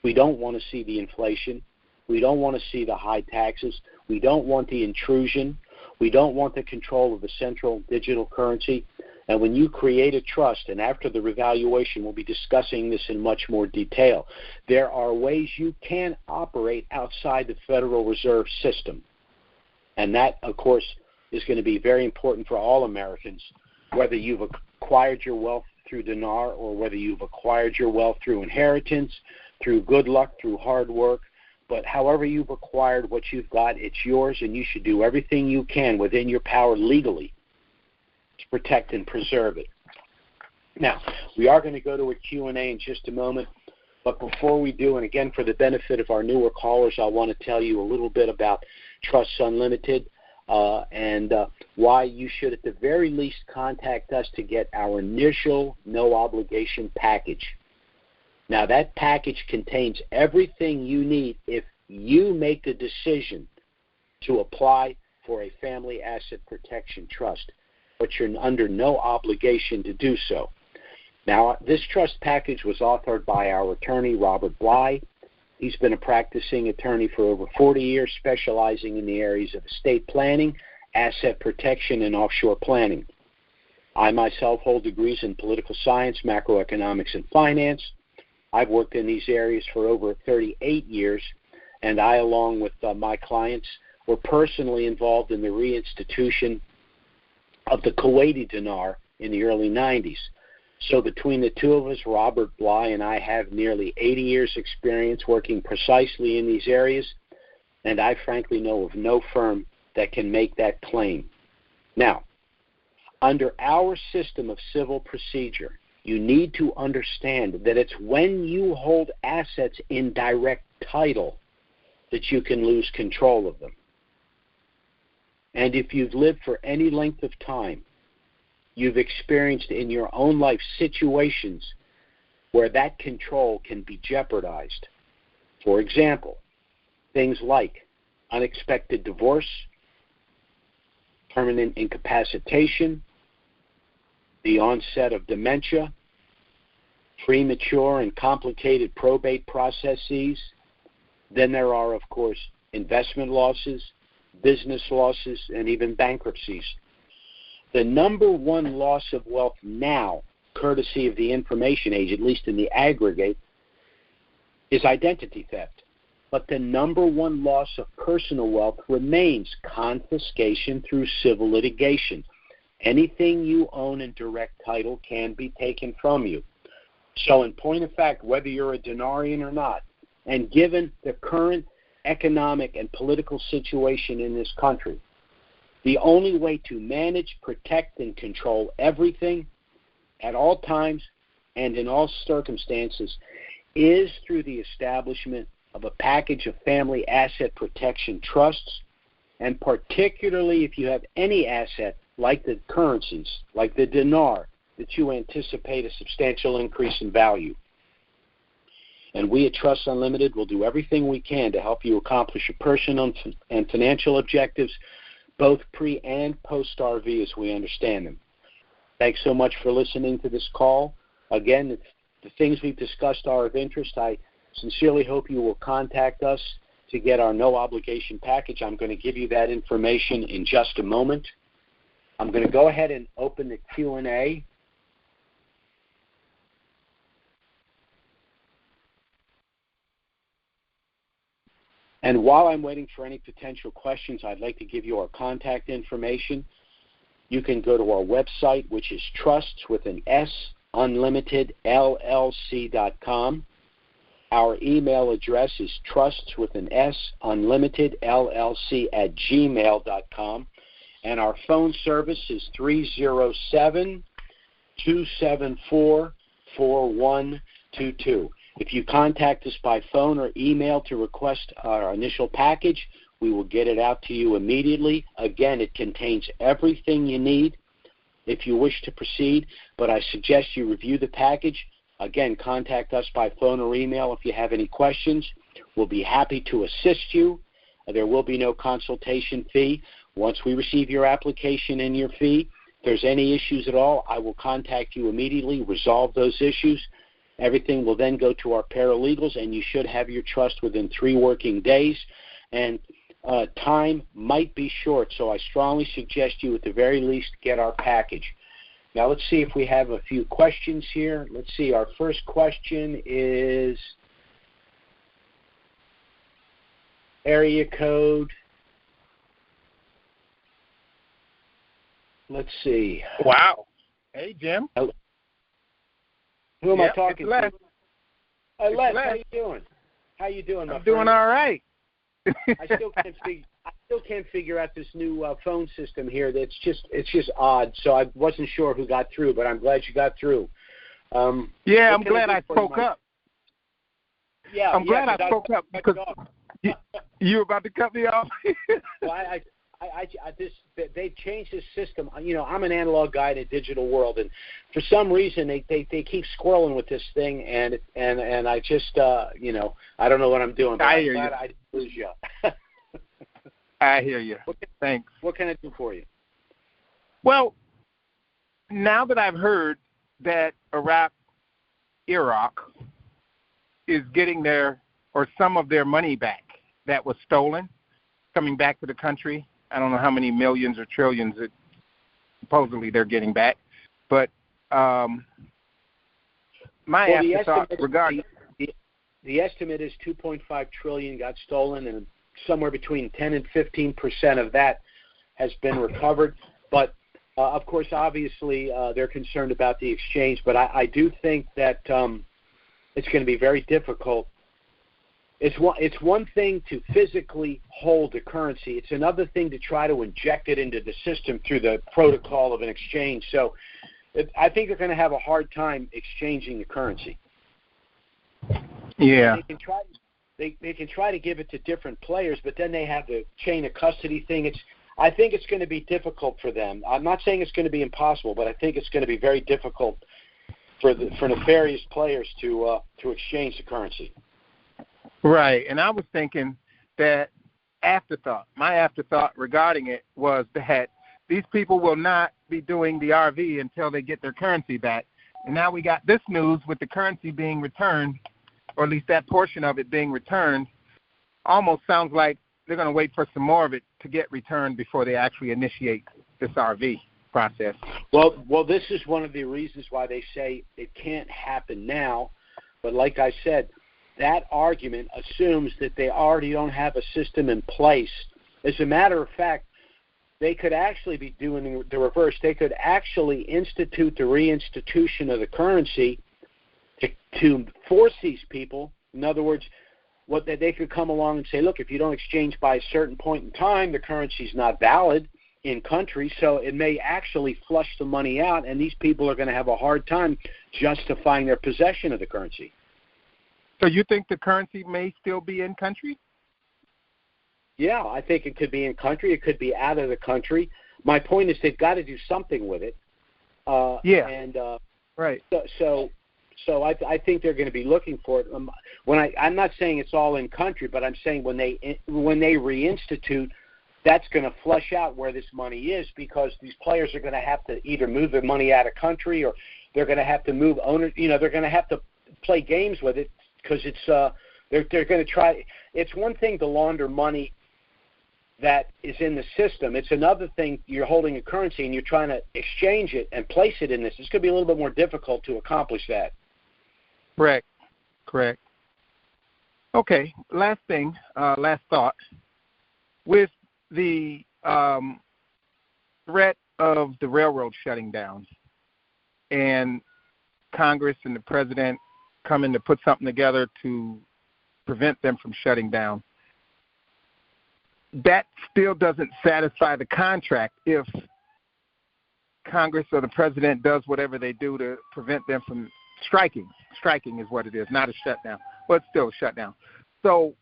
We don't want to see the inflation. We don't want to see the high taxes. We don't want the intrusion. We don't want the control of the central digital currency. And when you create a trust, and after the revaluation, we'll be discussing this in much more detail, there are ways you can operate outside the Federal Reserve System. And that, of course, is going to be very important for all Americans, whether you've acquired your wealth through dinar or whether you've acquired your wealth through inheritance, through good luck, through hard work. But however you've acquired what you've got, it's yours, and you should do everything you can within your power legally to protect and preserve it. Now, we are going to go to a Q&A in just a moment, but before we do, and again for the benefit of our newer callers, I want to tell you a little bit about Trusts Unlimited and why you should at the very least contact us to get our initial no-obligation package. Now, that package contains everything you need if you make the decision to apply for a family asset protection trust, but you're under no obligation to do so. Now, this trust package was authored by our attorney, Robert Bly. He's been a practicing attorney for over 40 years, specializing in the areas of estate planning, asset protection, and offshore planning. I myself hold degrees in political science, macroeconomics, and finance. I've worked in these areas for over 38 years, and I, along with my clients, were personally involved in the reinstitution of the Kuwaiti dinar in the early 90s. So between the two of us, Robert Bly and I, have nearly 80 years' experience working precisely in these areas, and I frankly know of no firm that can make that claim. Now, under our system of civil procedure, you need to understand that it's when you hold assets in direct title that you can lose control of them. And if you've lived for any length of time, you've experienced in your own life situations where that control can be jeopardized. For example, things like unexpected divorce, permanent incapacitation, the onset of dementia, premature and complicated probate processes. Then there are, of course, investment losses, business losses, and even bankruptcies. The number one loss of wealth now, courtesy of the information age, at least in the aggregate, is identity theft. But the number one loss of personal wealth remains confiscation through civil litigation. Anything you own in direct title can be taken from you. So in point of fact, whether you're a denarian or not, and given the current economic and political situation in this country, the only way to manage, protect, and control everything at all times and in all circumstances is through the establishment of a package of family asset protection trusts, and particularly if you have any asset like the currencies, like the dinar, that you anticipate a substantial increase in value. And we at Trust Unlimited will do everything we can to help you accomplish your personal and financial objectives, both pre- and post-RV as we understand them. Thanks so much for listening to this call. Again, if the things we've discussed are of interest, I sincerely hope you will contact us to get our no-obligation package. I'm going to give you that information in just a moment. I'm going to go ahead and open the Q&A. And while I'm waiting for any potential questions, I'd like to give you our contact information. You can go to our website, which is trusts with an S, unlimitedllc.com. Our email address is trusts with an S, unlimitedllc@gmail.com. And our phone service is 307-274-4122. If you contact us by phone or email to request our initial package, we will get it out to you immediately. Again, it contains everything you need if you wish to proceed, but I suggest you review the package. Again, contact us by phone or email if you have any questions. We'll be happy to assist you. There will be no consultation fee. Once we receive your application and your fee, if there's any issues at all, I will contact you immediately, resolve those issues. Everything will then go to our paralegals, and you should have your trust within 3 working days. And time might be short, so I strongly suggest you at the very least get our package. Now let's see if we have a few questions here. Let's see, our first question is area code. Let's see. Wow. Hey, Jim. Who am I talking to? Les, how you doing? How you doing, my friend? I'm doing all right. I still can't figure out this new phone system here. It's just odd. So I wasn't sure who got through, but I'm glad you got through. I'm glad I spoke up. Yeah, I'm glad I spoke up because you were about to cut me off. Well, they've changed this system. You know, I'm an analog guy in a digital world, and for some reason they keep squirreling with this thing, and I just I don't know what I'm doing. But I hear you. I didn't lose you. I hear you. Thanks. What can I do for you? Well, now that I've heard that Iraq is getting some of their money back that was stolen, coming back to the country. I don't know how many millions or trillions that supposedly they're getting back. But my afterthought regarding... the estimate is 2.5 trillion got stolen, and somewhere between 10 and 15% of that has been recovered. But of course, obviously, they're concerned about the exchange. But I do think that it's going to be very difficult. It's one thing to physically hold a currency. It's another thing to try to inject it into the system through the protocol of an exchange. So I think they're going to have a hard time exchanging the currency. Yeah. They can try to give it to different players, but then they have the chain of custody thing. I think it's going to be difficult for them. I'm not saying it's going to be impossible, but I think it's going to be very difficult for nefarious players to exchange the currency. Right, and I was thinking that my afterthought regarding it was that these people will not be doing the RV until they get their currency back. And now we got this news with the currency being returned, or at least that portion of it being returned. Almost sounds like they're going to wait for some more of it to get returned before they actually initiate this RV process. Well, this is one of the reasons why they say it can't happen now. But like I said, that argument assumes that they already don't have a system in place. As a matter of fact, they could actually be doing the reverse. They could actually institute the reinstitution of the currency to force these people. In other words, they could come along and say, look, if you don't exchange by a certain point in time, the currency's not valid in country, so it may actually flush the money out, and these people are going to have a hard time justifying their possession of the currency. So you think the currency may still be in country? Yeah, I think it could be in country. It could be out of the country. My point is they've got to do something with it. Right. So I think they're going to be looking for it. I'm not saying it's all in country, but I'm saying when they reinstitute, that's going to flush out where this money is, because these players are going to have to either move their money out of country, or they're going to have to move owners. They're going to have to play games with it, because they're going to try. It's one thing to launder money that is in the system. It's another thing you're holding a currency and you're trying to exchange it and place it in this. It's going to be a little bit more difficult to accomplish that. Correct. Okay, last thought. With the threat of the railroad shutting down and Congress and the president coming to put something together to prevent them from shutting down, that still doesn't satisfy the contract if Congress or the president does whatever they do to prevent them from striking. Striking is what it is, not a shutdown, but still a shutdown. So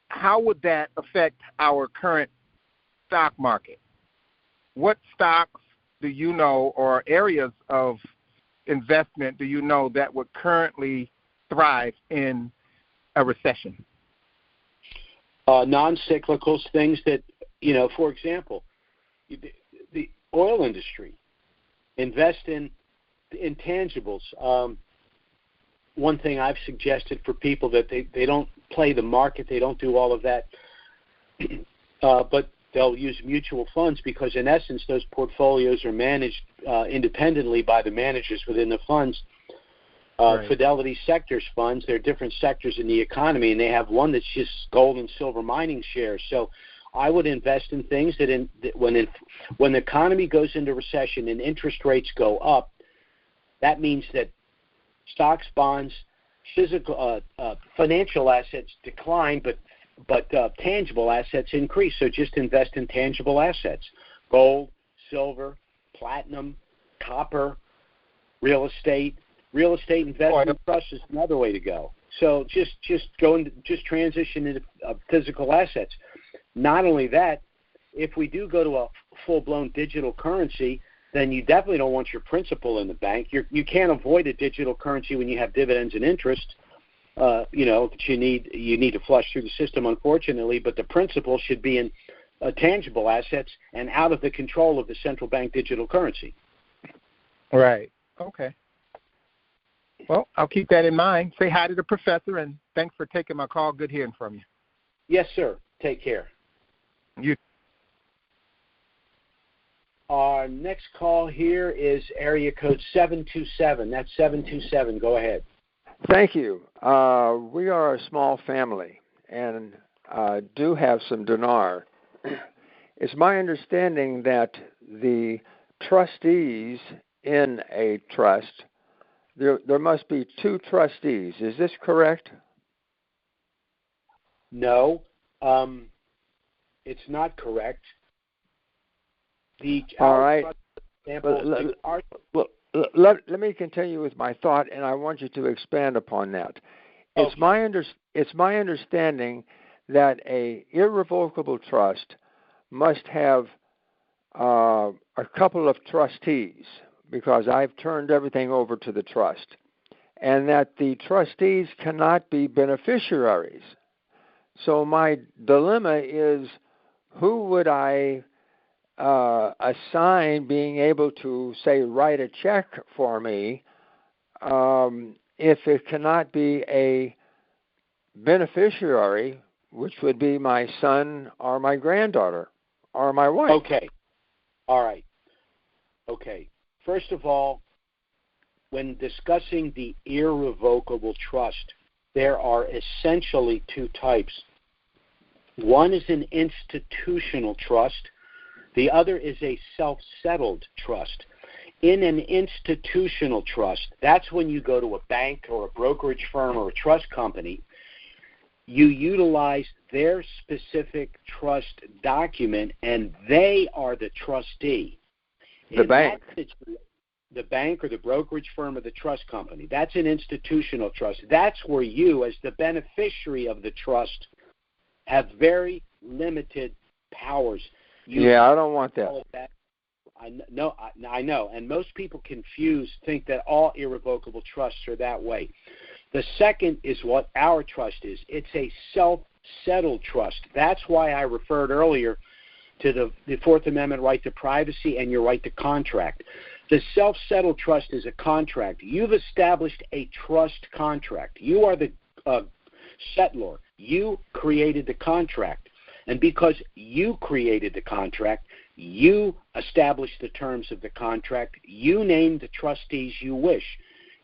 how would that affect our current stock market? What stocks do you know, or areas of investment do you know that would currently thrive in a recession? Non-cyclicals, things that, for example, the oil industry, invest in intangibles. One thing I've suggested for people that they don't play the market, they don't do all of that, but they'll use mutual funds, because in essence those portfolios are managed independently by the managers within the funds. Right. Fidelity Sectors funds, there are different sectors in the economy, and they have one that's just gold and silver mining shares. So I would invest in things that when the economy goes into recession and interest rates go up, that means that stocks, bonds, physical financial assets decline, but tangible assets increase. So just invest in tangible assets: gold, silver, platinum, copper, real estate. Real estate investment trust is another way to go. So just transition into physical assets. Not only that, if we do go to a full-blown digital currency, then you definitely don't want your principal in the bank. You can't avoid a digital currency when you have dividends and interest. That you need to flush through the system, unfortunately. But the principal should be in tangible assets and out of the control of the central bank digital currency. Right. Okay. Well, I'll keep that in mind. Say hi to the professor, and thanks for taking my call. Good hearing from you. Yes, sir. Take care. You. Our next call here is area code 727. That's 727. Go ahead. Thank you. We are a small family and do have some dinar. It's my understanding that the trustees in a trust, there must be two trustees. Is this correct? No, it's not correct. All right. Let me continue with my thought, and I want you to expand upon that. Okay. It's my understanding that a irrevocable trust must have a couple of trustees, because I've turned everything over to the trust, and that the trustees cannot be beneficiaries. So my dilemma is, who would I assign being able to, say, write a check for me if it cannot be a beneficiary, which would be my son or my granddaughter or my wife? Okay. All right. Okay. First of all, when discussing the irrevocable trust, there are essentially two types. One is an institutional trust. The other is a self-settled trust. In an institutional trust, that's when you go to a bank or a brokerage firm or a trust company, you utilize their specific trust document, and they are the trustee. The bank. The bank or the brokerage firm or the trust company. That's an institutional trust. That's where you, as the beneficiary of the trust, have very limited powers. I don't want that. I know. And most people think that all irrevocable trusts are that way. The second is what our trust is. It's a self-settled trust. That's why I referred earlier to the Fourth Amendment right to privacy and your right to contract. The self-settled trust is a contract. You've established a trust contract. You are the settlor. You created the contract. And because you created the contract, you established the terms of the contract, you named the trustees you wish.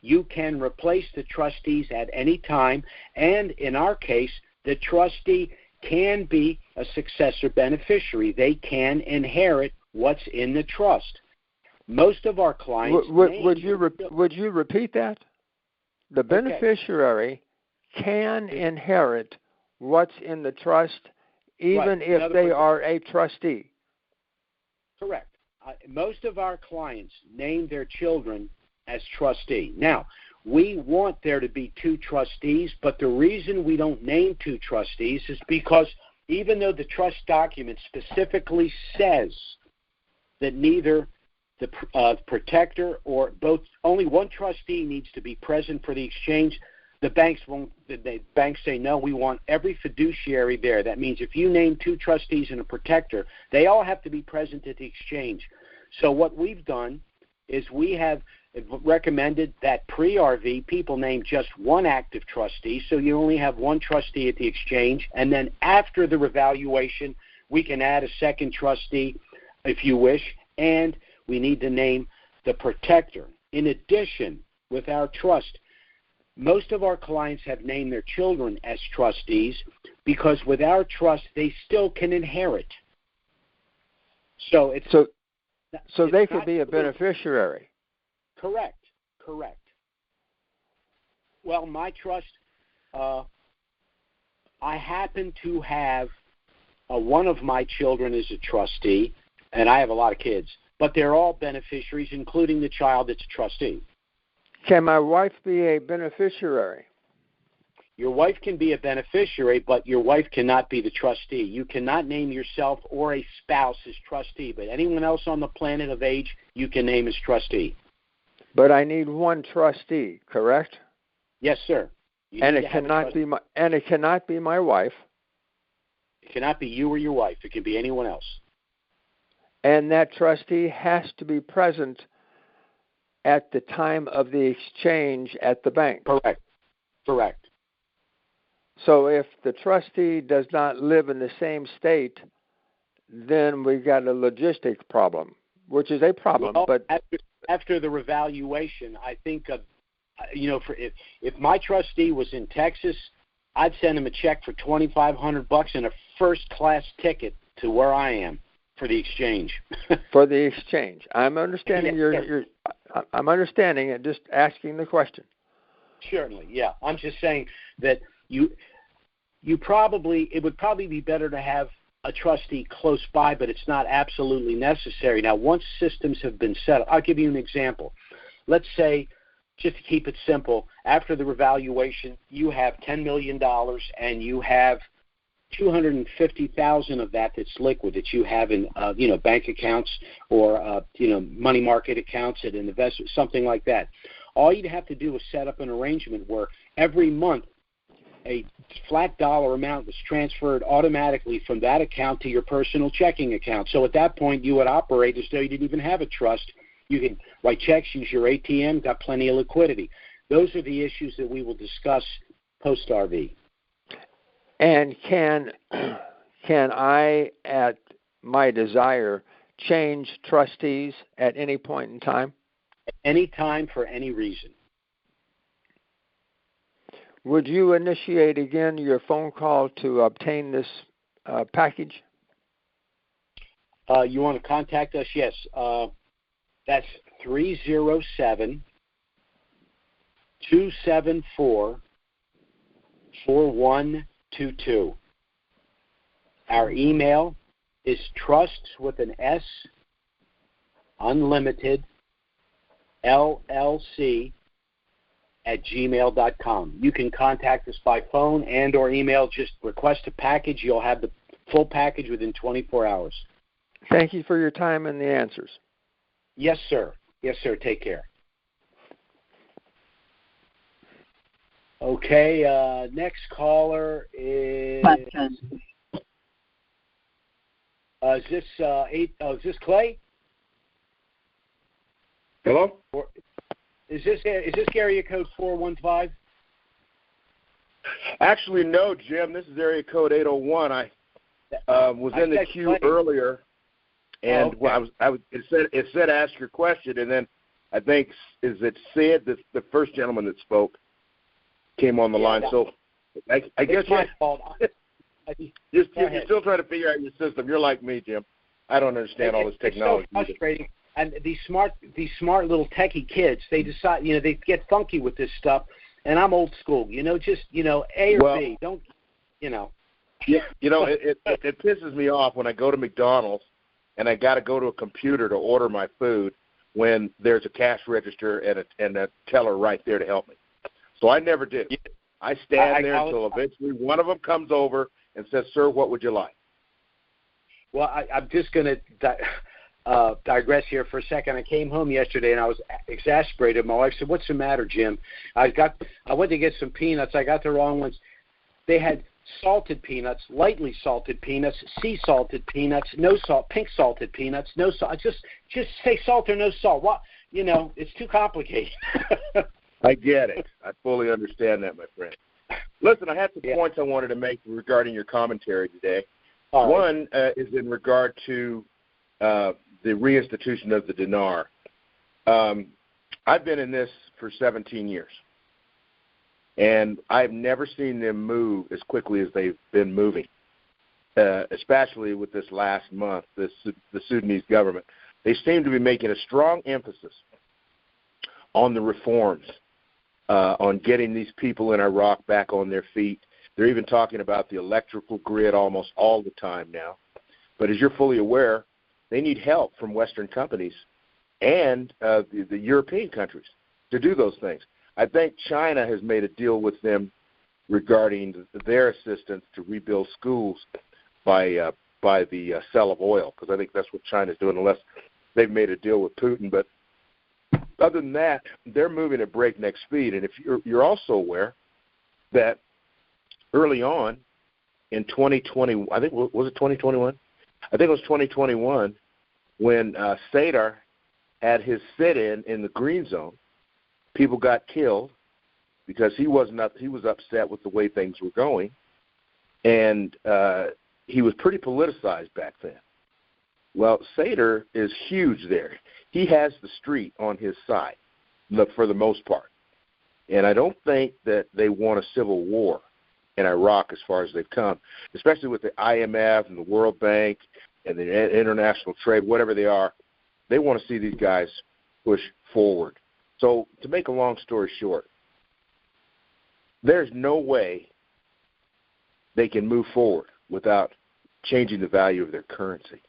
You can replace the trustees at any time, and in our case, the trustee can be a successor beneficiary. They can inherit what's in the trust. Most of our clients... Would you repeat that? The beneficiary can inherit what's in the trust, even if they are a trustee. Correct. Most of our clients name their children as trustee. Now, we want there to be two trustees, but the reason we don't name two trustees is because even though the trust document specifically says that neither the protector or only one trustee needs to be present for the exchange, the banks say, no, we want every fiduciary there. That means if you name two trustees and a protector, they all have to be present at the exchange. So what we've done is we have recommended that pre-RV people name just one active trustee, so you only have one trustee at the exchange, and then after the revaluation, we can add a second trustee if you wish, and we need to name the protector. In addition, with our trust, most of our clients have named their children as trustees because with our trust, they still can inherit. So they could be a beneficiary. Correct. Well, my trust, I happen to have one of my children is a trustee, and I have a lot of kids, but they're all beneficiaries, including the child that's a trustee. Can my wife be a beneficiary? Your wife can be a beneficiary, but your wife cannot be the trustee. You cannot name yourself or a spouse as trustee, but anyone else on the planet of age you can name as trustee. But I need one trustee, correct? Yes, sir. And it cannot be my wife. It cannot be you or your wife. It can be anyone else. And that trustee has to be present at the time of the exchange at the bank. Correct. So if the trustee does not live in the same state, then we've got a logistic problem, which is a problem. Well, but after the revaluation, I think if my trustee was in Texas, I'd send him a check for $2,500 and a first-class ticket to where I am for the exchange. For the exchange, I'm understanding I'm understanding it. Just asking the question. Certainly, yeah. I'm just saying that it would probably be better to have a trustee close by, but it's not absolutely necessary. Now, once systems have been set up, I'll give you an example. Let's say, just to keep it simple, after the revaluation, you have $10 million and you have $250,000 of that's liquid that you have in bank accounts or money market accounts at an investment, something like that. All you'd have to do is set up an arrangement where every month a flat dollar amount was transferred automatically from that account to your personal checking account. So at that point, you would operate as though you didn't even have a trust. You can write checks, use your ATM, got plenty of liquidity. Those are the issues that we will discuss post-RV. And can I, at my desire, change trustees at any point in time? Any time for any reason. Would you initiate again your phone call to obtain this package? You want to contact us? Yes. That's 307-274-4122. Our email is trusts with an S, unlimited, LLC @gmail.com. You can contact us by phone and or email. Just request a package. You'll have the full package within 24 hours. Thank you for your time and the answers. Yes, sir. Yes, sir. Take care. Okay, next caller is... is this Clay? Hello? Is this area code 415? Actually, no, Jim. This is area code 801. I was in the queue earlier, and it said ask your question, and then I think Sid, the first gentleman that spoke, came on the line. So I guess my fault. You're still trying to figure out your system. You're like me, Jim. I don't understand all this technology. It's so frustrating. And these smart little techie kids, they decide, they get funky with this stuff. And I'm old school, just A or B. Don't, Yeah, it pisses me off when I go to McDonald's and I got to go to a computer to order my food when there's a cash register and a teller right there to help me. So I never do. I stand there until eventually one of them comes over and says, "Sir, what would you like?" Well, I'm just going to digress here for a second. I came home yesterday and I was exasperated. My wife said, "What's the matter, Jim?" I went to get some peanuts. I got the wrong ones. They had salted peanuts, lightly salted peanuts, sea salted peanuts, no salt, pink salted peanuts, no salt. Just say salt or no salt. What? It's too complicated. I get it. I fully understand that, my friend. Listen, I had some points I wanted to make regarding your commentary today. All right. One is in regard to the reinstitution of the dinar. I've been in this for 17 years, and I've never seen them move as quickly as they've been moving, especially with this last month, the Sudanese government. They seem to be making a strong emphasis on the reforms, on getting these people in Iraq back on their feet. They're even talking about the electrical grid almost all the time now. But as you're fully aware, they need help from Western companies and the European countries to do those things. I think China has made a deal with them regarding their assistance to rebuild schools by the sale of oil, because I think that's what China's doing, unless they've made a deal with Putin. But other than that, they're moving at breakneck speed. And if you're also aware that early on in 2020, I think, was it 2021? I think it was 2021 when Sadr had his sit-in the green zone. People got killed because he was upset with the way things were going, and he was pretty politicized back then. Well, Sadr is huge there. He has the street on his side for the most part. And I don't think that they want a civil war in Iraq as far as they've come, especially with the IMF and the World Bank and the international trade, whatever they are. They want to see these guys push forward. So to make a long story short, there's no way they can move forward without changing the value of their currency.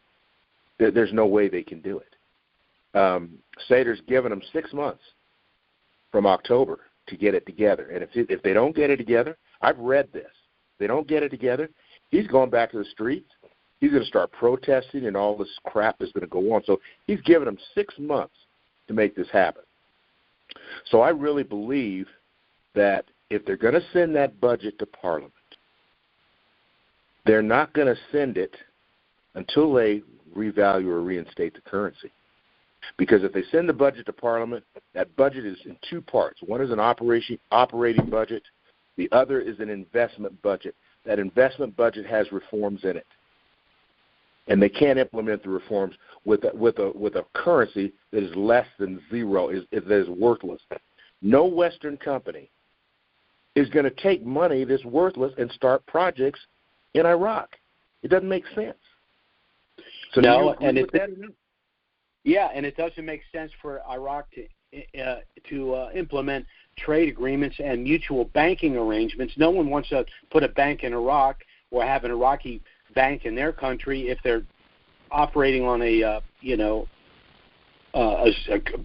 There's no way they can do it. Sater's given them 6 months from October to get it together. And if they don't get it together, I've read this. If they don't get it together, he's going back to the streets. He's going to start protesting, and all this crap is going to go on. So he's given them 6 months to make this happen. So I really believe that if they're going to send that budget to Parliament, they're not going to send it until they revalue or reinstate the currency. Because if they send the budget to Parliament, that budget is in 2 parts. One is an operating budget. The other is an investment budget. That investment budget has reforms in it. And they can't implement the reforms with a currency that is less than zero, that is worthless. No Western company is going to take money that's worthless and start projects in Iraq. It doesn't make sense. So no, and it doesn't make sense for Iraq to implement trade agreements and mutual banking arrangements. No one wants to put a bank in Iraq or have an Iraqi bank in their country if they're operating on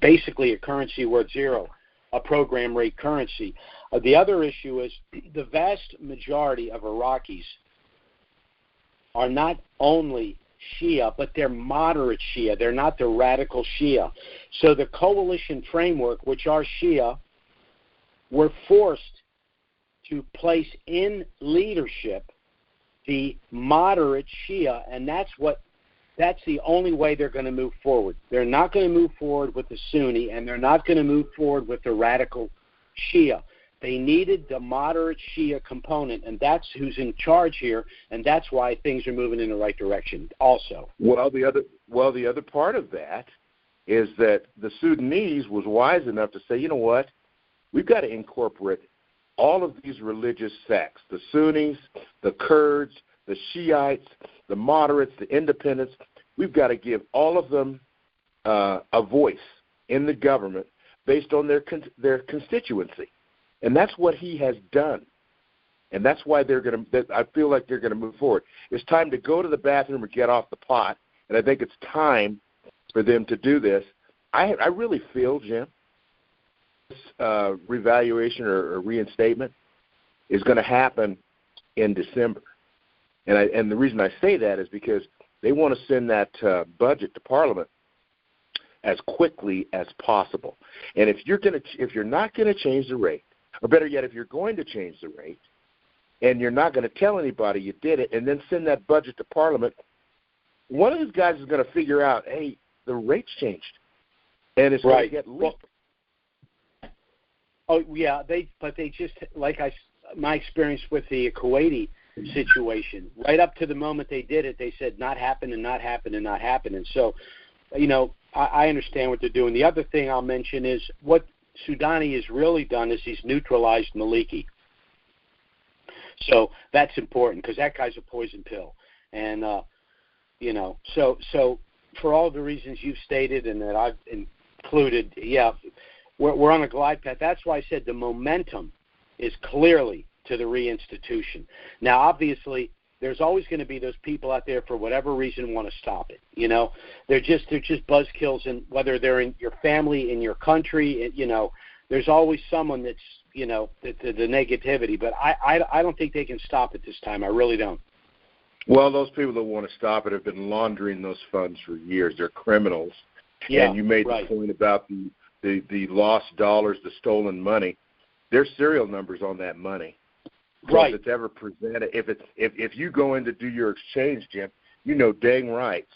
basically a currency worth zero, a program rate currency. The other issue is the vast majority of Iraqis are not only Shia, but they're moderate Shia. They're not the radical Shia. So the coalition framework, which are Shia, were forced to place in leadership the moderate Shia, and that's the only way they're going to move forward. They're not going to move forward with the Sunni, and they're not going to move forward with the radical Shia. They needed the moderate Shia component, and that's who's in charge here, and that's why things are moving in the right direction also. Well, the other part of that is that the Sudanese was wise enough to say, you know what, we've got to incorporate all of these religious sects, the Sunnis, the Kurds, the Shiites, the moderates, the independents. We've got to give all of them a voice in the government based on their constituency. And that's what he has done. And that's why I feel like they're going to move forward. It's time to go to the bathroom or get off the pot, and I think it's time for them to do this. I really feel, Jim, this revaluation or reinstatement is going to happen in December. And the reason I say that is because they want to send that budget to Parliament as quickly as possible. And if you're not going to change the rate, or better yet, if you're going to change the rate and you're not going to tell anybody you did it and then send that budget to Parliament, one of these guys is going to figure out, hey, the rate's changed, and it's going to get leaked. Oh, yeah, they just, my experience with the Kuwaiti situation, right up to the moment they did it, they said not happen and not happen and not happen. And so, I understand what they're doing. The other thing I'll mention is what Soudani has really done is he's neutralized Maliki. So that's important because that guy's a poison pill. And, so for all the reasons you've stated and that I've included, yeah, we're on a glide path. That's why I said the momentum is clearly to the reinstitution. Now, obviously, there's always going to be those people out there for whatever reason want to stop it. They're just buzzkills, and whether they're in your family, in your country, there's always someone that's the negativity. But I don't think they can stop it this time. I really don't. Well, those people that want to stop it have been laundering those funds for years. They're criminals. Yeah, and you made the point about the lost dollars, the stolen money. There's serial numbers on that money. So right. If it's ever presented, if you go in to do your exchange, Jim, dang right,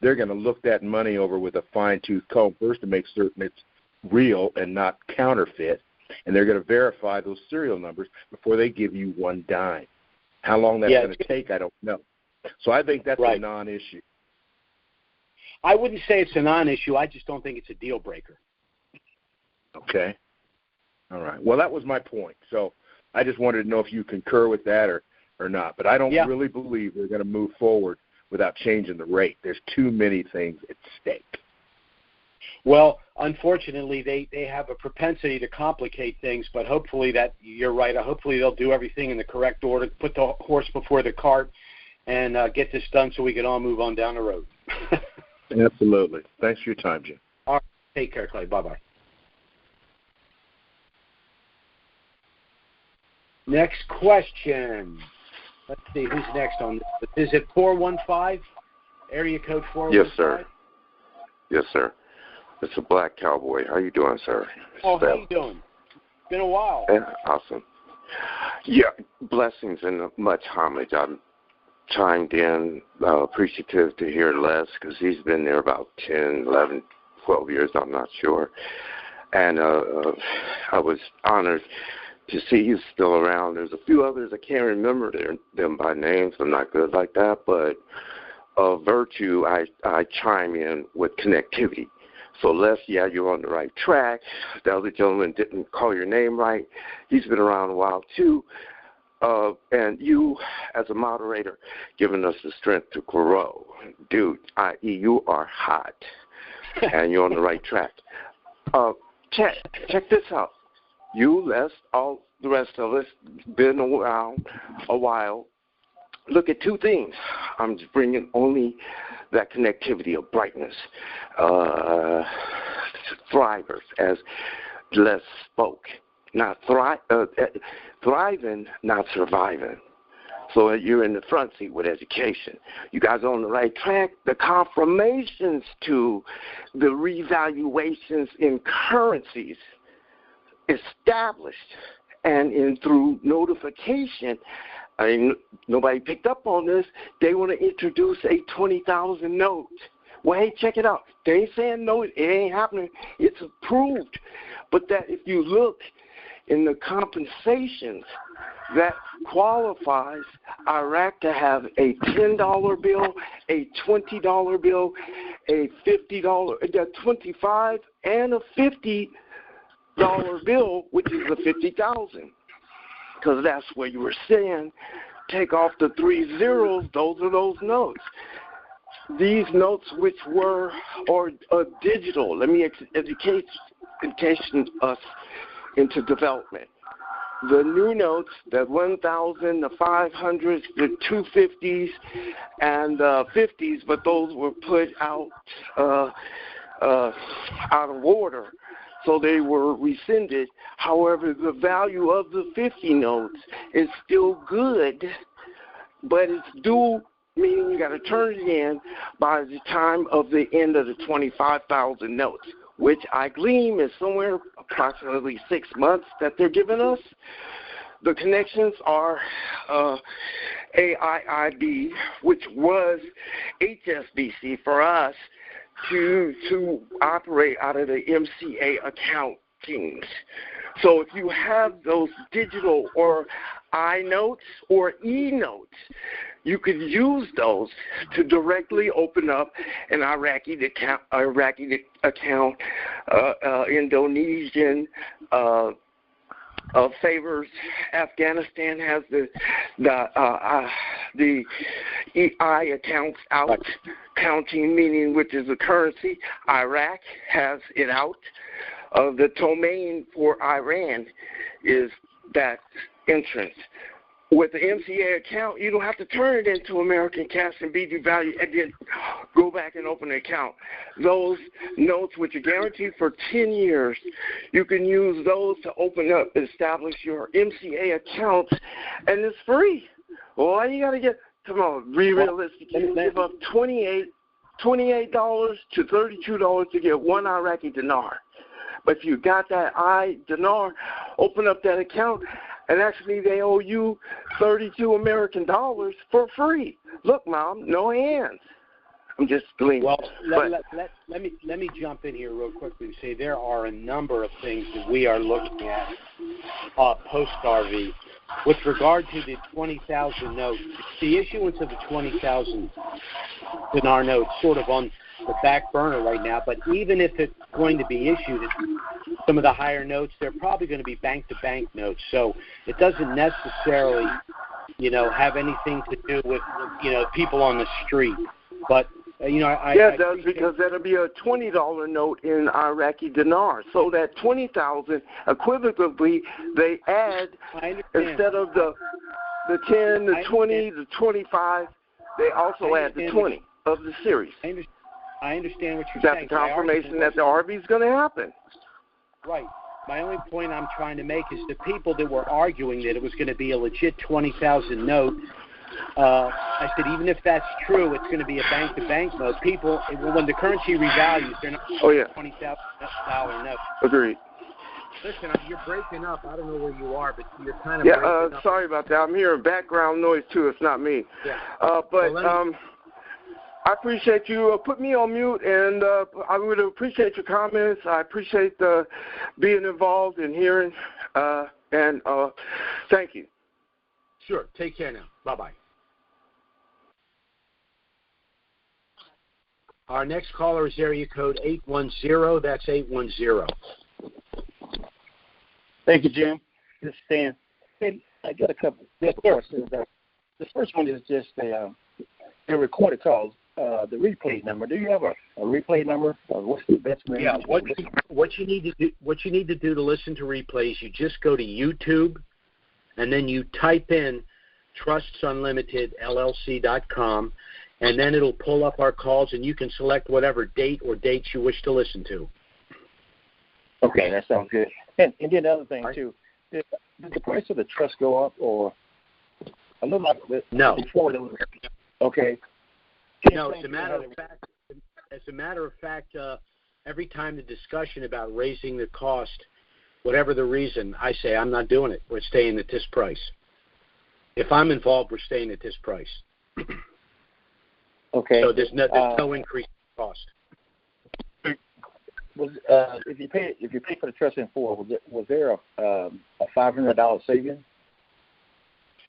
they're going to look that money over with a fine-tooth comb first to make certain it's real and not counterfeit, and they're going to verify those serial numbers before they give you one dime. How long that's going to take, I don't know. So I think that's a non-issue. I wouldn't say it's a non-issue. I just don't think it's a deal breaker. Okay. All right. Well, that was my point. So I just wanted to know if you concur with that or not. But I don't really believe they're going to move forward without changing the rate. There's too many things at stake. Well, unfortunately, they have a propensity to complicate things, but hopefully that you're right. Hopefully they'll do everything in the correct order, put the horse before the cart, and get this done so we can all move on down the road. Absolutely. Thanks for your time, Jim. All right. Take care, Clay. Bye-bye. Next question. Let's see who's next on this. Is it 415? Area code 415? Yes, sir. Yes, sir. It's a black cowboy. How you doing, sir? Oh, how you doing? It's been a while. Yeah, awesome. Yeah, blessings and much homage. I'm chimed in, appreciative to hear Les, because he's been there about 10, 11, 12 years, I'm not sure. And I was honored to see he's still around. There's a few others, I can't remember them by names. I'm not good like that. But virtue, I chime in with connectivity. So, Les, yeah, you're on the right track. The other gentleman didn't call your name right. He's been around a while, too. And you, as a moderator, giving us the strength to grow. Dude, i.e., you are hot, and you're on the right track. Check this out. You, Les, all the rest of us, been around a while. Look at two things. I'm just bringing only that connectivity of brightness. Thrivers, as Les spoke. Not thriving, not surviving. So you're in the front seat with education. You guys are on the right track. The confirmations to the revaluations in currencies established and through notification. I mean, nobody picked up on this. They want to introduce a 20,000 note. Well, hey, check it out. They ain't saying no, it ain't happening. It's approved. But that if you look in the compensations, that qualifies Iraq to have a $10 bill, a $20 bill, a $50, a $25, and a $50 bill, which is the 50,000. Because that's where you were saying, take off the 3 zeros, those are those notes. These notes which were digital, let me education us into development. The new notes, the 1,000, the 500s, the 250s, and the 50s, but those were put out of order. So they were rescinded. However, the value of the 50 notes is still good, but it's due, meaning you got to turn it in by the time of the end of the 25,000 notes, which I glean is somewhere approximately 6 months that they're giving us. The connections are AIIB, which was HSBC for us, to operate out of the MCA accountings. So if you have those digital or I-notes or E-notes, you could use those to directly open up an Iraqi account, Indonesian favors. Afghanistan has the EI accounts out, counting, meaning which is a currency. Iraq has it out. The domain for Iran is that entrance. With the MCA account, you don't have to turn it into American cash and be devalued and then go back and open an account. Those notes, which are guaranteed for 10 years, you can use those to open up and establish your MCA account, and it's free. All you got to get, come on, be realistic. You give up $28 to $32 to get one Iraqi dinar. But if you got that dinar, open up that account, and actually they owe you 32 American dollars for free. Look, Mom, no hands. I'm just gleaning. Well, let me jump in here real quickly and say there are a number of things that we are looking at post-RV. With regard to the 20,000 note, the issuance of the 20,000 dinar note sort of on the back burner right now, but even if it's going to be issued, some of the higher notes, they're probably going to be bank-to-bank notes. So it doesn't necessarily, have anything to do with, people on the street. But, it does, because that'll be a $20 note in Iraqi dinar. So that $20,000, equivalently, they add, instead of the 10, the 20, the 25, they also add the 20 of the series. I understand what you're saying. That's the confirmation that the RV is going to happen. Right. My only point I'm trying to make is the people that were arguing that it was going to be a legit 20,000 note, I said, even if that's true, it's going to be a bank-to-bank note. People, when the currency revalues, they're not $20,000 note. Agreed. Listen, you're breaking up. I don't know where you are, but you're kind of breaking up. Sorry about that. I'm hearing background noise, too. It's not me. Yeah. I appreciate you. Put me on mute, and I would appreciate your comments. I appreciate being involved and hearing, and thank you. Sure. Take care now. Bye-bye. Our next caller is area code 810. That's 810. Thank you, Jim. This is Stan. Hey, I got a couple of questions. The first one is just a recorded call. The replay number. Do you have a replay number? What's the best way? Yeah. What you need to do to listen to replays, you just go to YouTube, and then you type in TrustsUnlimitedLLC.com, and then it'll pull up our calls, and you can select whatever date or dates you wish to listen to. Okay, that sounds good. And then the other thing too, did the price of the trust go up, or a little like this? No. Before it was, okay. No, as a matter of fact, every time the discussion about raising the cost, whatever the reason, I say I'm not doing it. We're staying at this price. If I'm involved, we're staying at this price. Okay. So there's no increase in cost. If you pay for the trust in full, was there a $500 saving?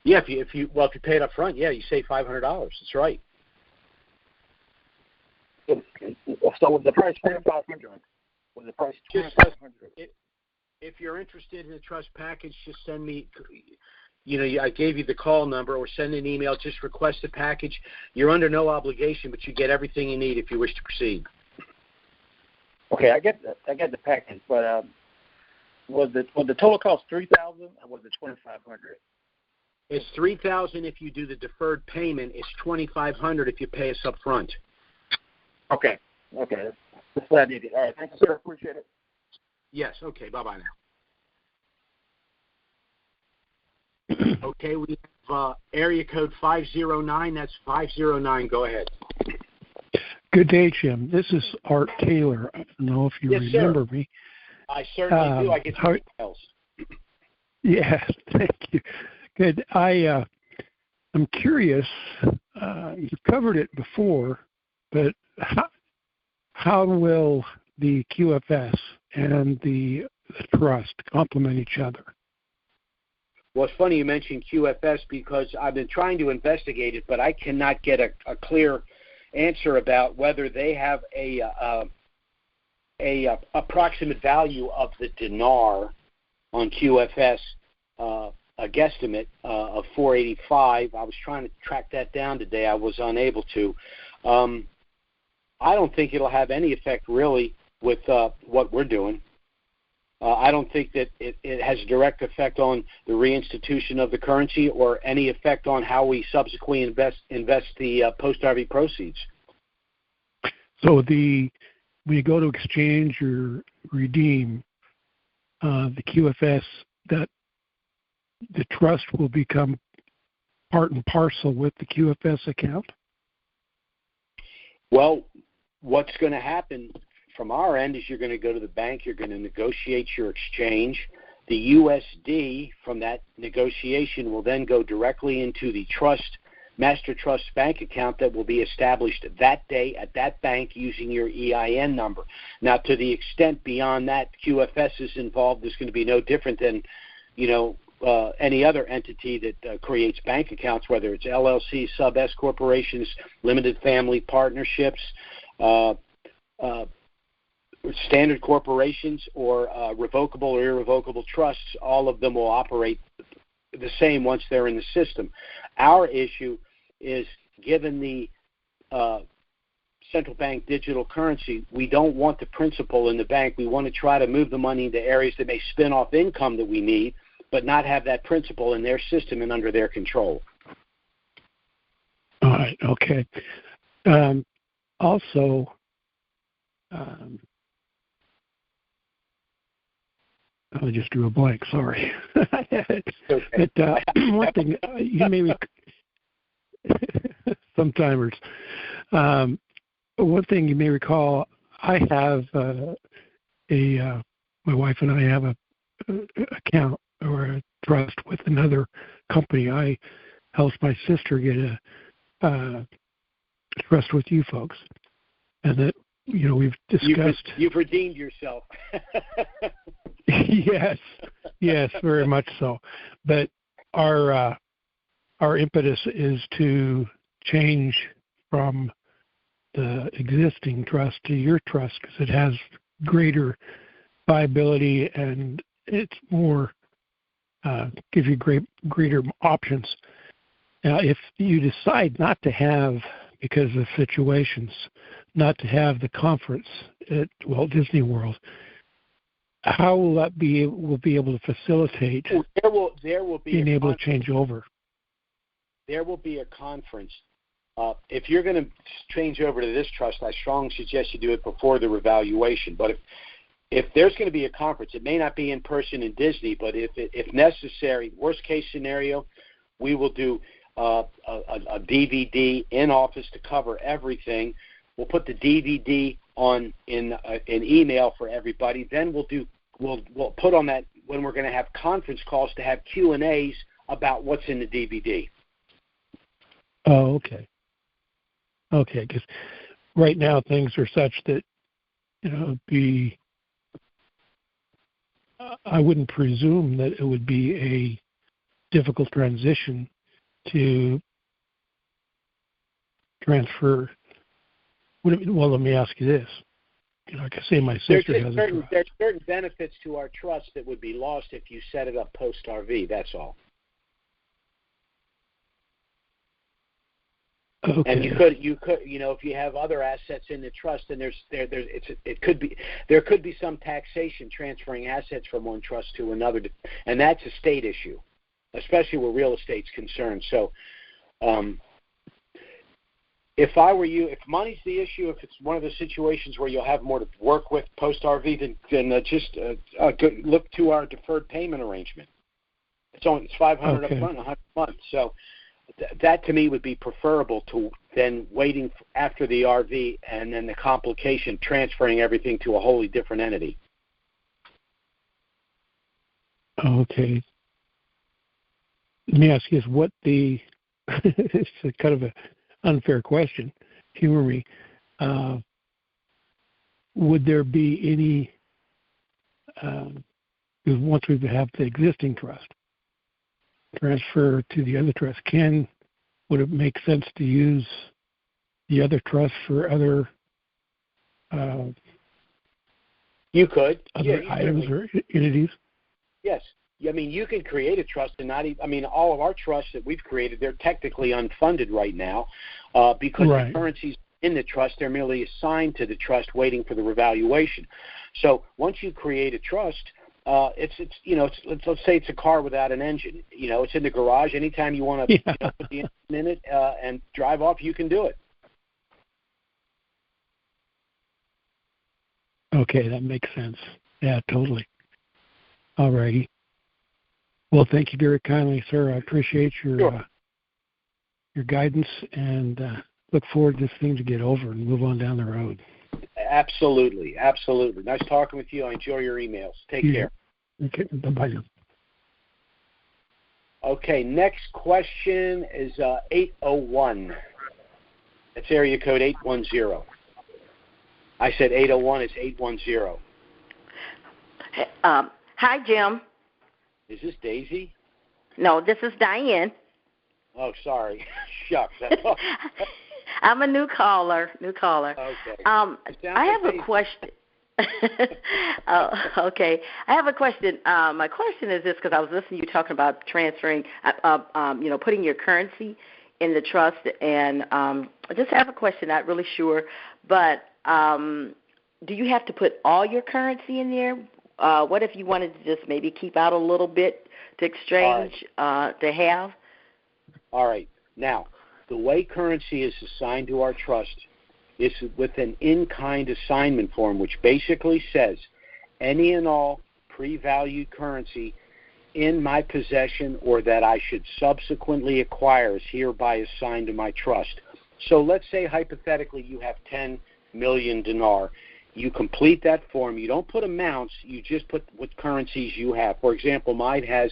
Yeah, if you pay it up front, yeah, you save $500. That's right. So was the price $2,500? Was the price $2,500? If you're interested in the trust package, just send me. I gave you the call number, or send an email. Just request the package. You're under no obligation, but you get everything you need if you wish to proceed. Okay, I get the package, but was the total cost $3,000 or was it $2,500? It's $3,000 if you do the deferred payment. It's $2,500 if you pay us up front. Okay. That's what I needed. All right, thank you, sir. Appreciate it. Yes. Okay. Bye-bye now. Okay, we have area code 509. That's 509. Go ahead. Good day, Jim. This is Art Taylor. I don't know if you remember me. I certainly do. I get your emails. Yeah, thank you. Good. I'm curious. You covered it before, but how will the QFS and the trust complement each other? Well, it's funny you mentioned QFS because I've been trying to investigate it, but I cannot get a clear answer about whether they have a approximate value of the dinar on QFS, a guesstimate of 485. I was trying to track that down today. I was unable to. I don't think it'll have any effect really with what we're doing. I don't think that it has a direct effect on the reinstitution of the currency or any effect on how we subsequently invest the post-RV proceeds. So when you go to exchange or redeem the QFS, that the trust will become part and parcel with the QFS account? Well, what's going to happen from our end is you're going to go to the bank, you're going to negotiate your exchange. The USD from that negotiation will then go directly into the master trust bank account that will be established that day at that bank using your EIN number. Now, to the extent beyond that QFS is involved, is going to be no different than, any other entity that creates bank accounts, whether it's LLC, sub-S corporations, limited family partnerships, standard corporations or revocable or irrevocable trusts, all of them will operate the same once they're in the system. Our issue is, given the central bank digital currency, we don't want the principal in the bank. We want to try to move the money into areas that may spin off income that we need, but not have that principal in their system and under their control. All right, okay. Also, I just drew a blank, sorry. Okay. But one thing, you may some-timers. One thing you may recall, I have my wife and I have a account or a trust with another company. I helped my sister get a trust with you folks, and that we've discussed. You've redeemed yourself. Yes, very much so. But our impetus is to change from the existing trust to your trust because it has greater viability and it's more gives you greater options. Now, if you decide not to have, because of situations, not to have the conference at Walt Disney World, how will that be able to facilitate there will be being able to change over? There will be a conference. If you're going to change over to this trust, I strongly suggest you do it before the revaluation. But if there's going to be a conference, it may not be in person in Disney, but if necessary, worst case scenario, we will do a DVD in office to cover everything. We'll put the DVD on in email for everybody. Then we'll put on that when we're going to have conference calls to have Q&As about what's in the DVD. Oh, okay. Okay, because right now things are such that I wouldn't presume that it would be a difficult transition to transfer. Well, let me ask you this. Like I say, my sister has a trust. There's certain benefits to our trust that would be lost if you set it up post-RV, that's all. Okay. And you could, if you have other assets in the trust, then there could be some taxation transferring assets from one trust to another, and that's a state issue, especially where real estate's concerned. So, if I were you, if money's the issue, if it's one of the situations where you'll have more to work with post-RV, then just look to our deferred payment arrangement. It's $500 up front, $100 a month. So that to me would be preferable to then waiting after the RV and then the complication transferring everything to a wholly different entity. Okay. Let me ask you this: what it's a kind of an unfair question. Humor me. Would there be any? Because once we have the existing trust, transfer to the other trust, would it make sense to use the other trust for other you could other items or entities? Yes. I mean, you can create a trust and not even, all of our trusts that we've created, they're technically unfunded right now because the currencies in the trust, they're merely assigned to the trust waiting for the revaluation. So once you create a trust, let's say it's a car without an engine. It's in the garage. Anytime you want to put the engine in it and drive off, you can do it. Okay, that makes sense. Yeah, totally. All righty. Well, thank you very kindly, sir. I appreciate your guidance and look forward to this thing to get over and move on down the road. Absolutely. Nice talking with you. I enjoy your emails. Take care. Okay, bye-bye now. Okay, next question is 801. That's area code 810. I said 801, it's 810. Hi, Jim. Is this Daisy? No, this is Diane. Oh, sorry. Shucks. I'm a new caller. Okay. I have a question. Okay. I have a question. My question is this, because I was listening to you talking about transferring, putting your currency in the trust, and I just have a question. Not really sure, but do you have to put all your currency in there? What if you wanted to just maybe keep out a little bit to exchange, to have? All right. Now, the way currency is assigned to our trust is with an in-kind assignment form, which basically says any and all pre-valued currency in my possession or that I should subsequently acquire is hereby assigned to my trust. So let's say hypothetically you have 10 million dinar. You complete that form. You don't put amounts. You just put what currencies you have. For example, mine has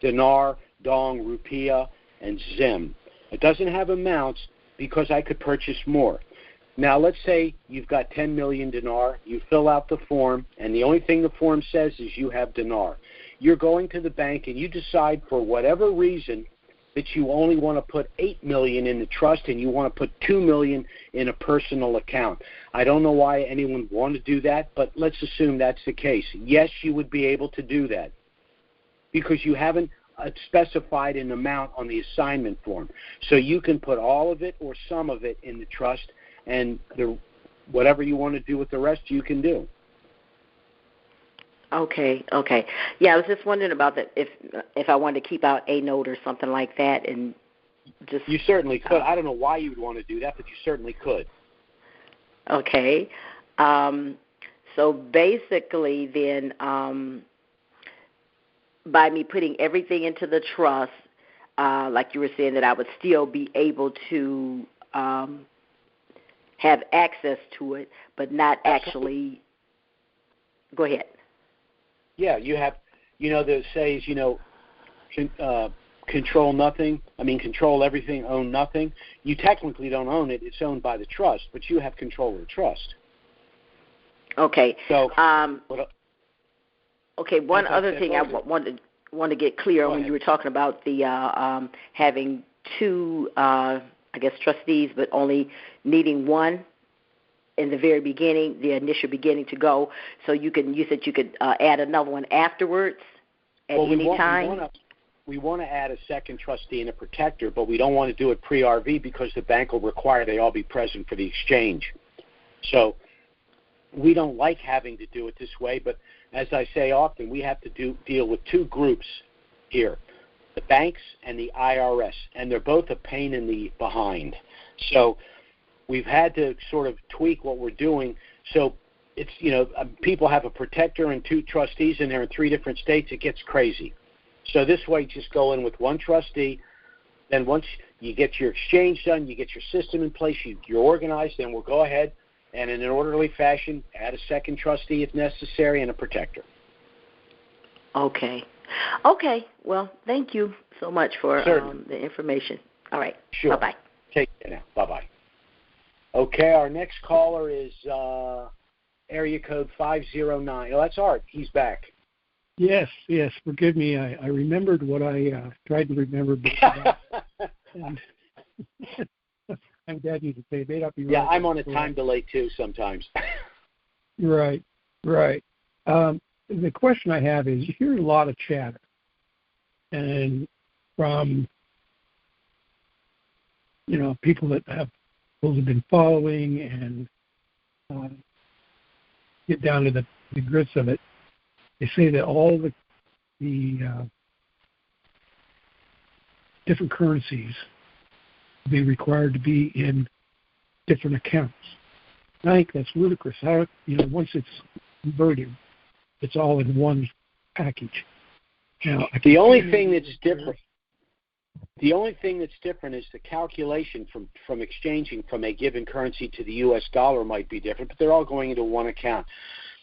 dinar, dong, rupiah, and zim. It doesn't have amounts because I could purchase more. Now, let's say you've got 10 million dinar. You fill out the form, and the only thing the form says is you have dinar. You're going to the bank, and you decide for whatever reason that you only want to put 8 million in the trust and you want to put 2 million in a personal account. I don't know why anyone would want to do that, but let's assume that's the case. Yes, you would be able to do that because you haven't specified an amount on the assignment form. So you can put all of it or some of it in the trust, and whatever you want to do with the rest, you can do. Okay. Yeah, I was just wondering about that. If I wanted to keep out a note or something like that, and just you certainly could. I don't know why you would want to do that, but you certainly could. Okay. So basically, then, by me putting everything into the trust, like you were saying, that I would still be able to have access to it, but not actually. Go ahead. Yeah, you have, that says, control nothing. Control everything, own nothing. You technically don't own it. It's owned by the trust, but you have control of the trust. Okay. So, okay, one other thing I want to get clear on when you were talking about the having two, trustees, but only needing one in the very beginning, the initial beginning to go. So you said you could add another one afterwards at any time? We want to add a second trustee and a protector, but we don't want to do it pre-RV because the bank will require they all be present for the exchange. So we don't like having to do it this way, but as I say often, we have to deal with two groups here, the banks and the IRS, and they're both a pain in the behind. So we've had to sort of tweak what we're doing. So it's, people have a protector and two trustees in there in 3 different states. It gets crazy. So this way, just go in with one trustee. Then once you get your exchange done, you get your system in place, you're organized, then we'll go ahead and in an orderly fashion, add a second trustee if necessary and a protector. Okay. Well, thank you so much for the information. All right. Sure. Bye-bye. Take care now. Bye-bye. Okay, our next caller is area code 509. Oh, that's Art. He's back. Yes. Forgive me. I remembered what I tried to remember before. And I'm glad you say may not be right. Yeah, I'm on a time delay too sometimes. Right. The question I have is, you hear a lot of chatter, and from people that have been following and get down to the grits of it. They say that all the different currencies will be required to be in different accounts. I think that's ludicrous. Once it's converted, it's all in one package. Now, the only thing that's different is the calculation from exchanging from a given currency to the U.S. dollar might be different, but they're all going into one account.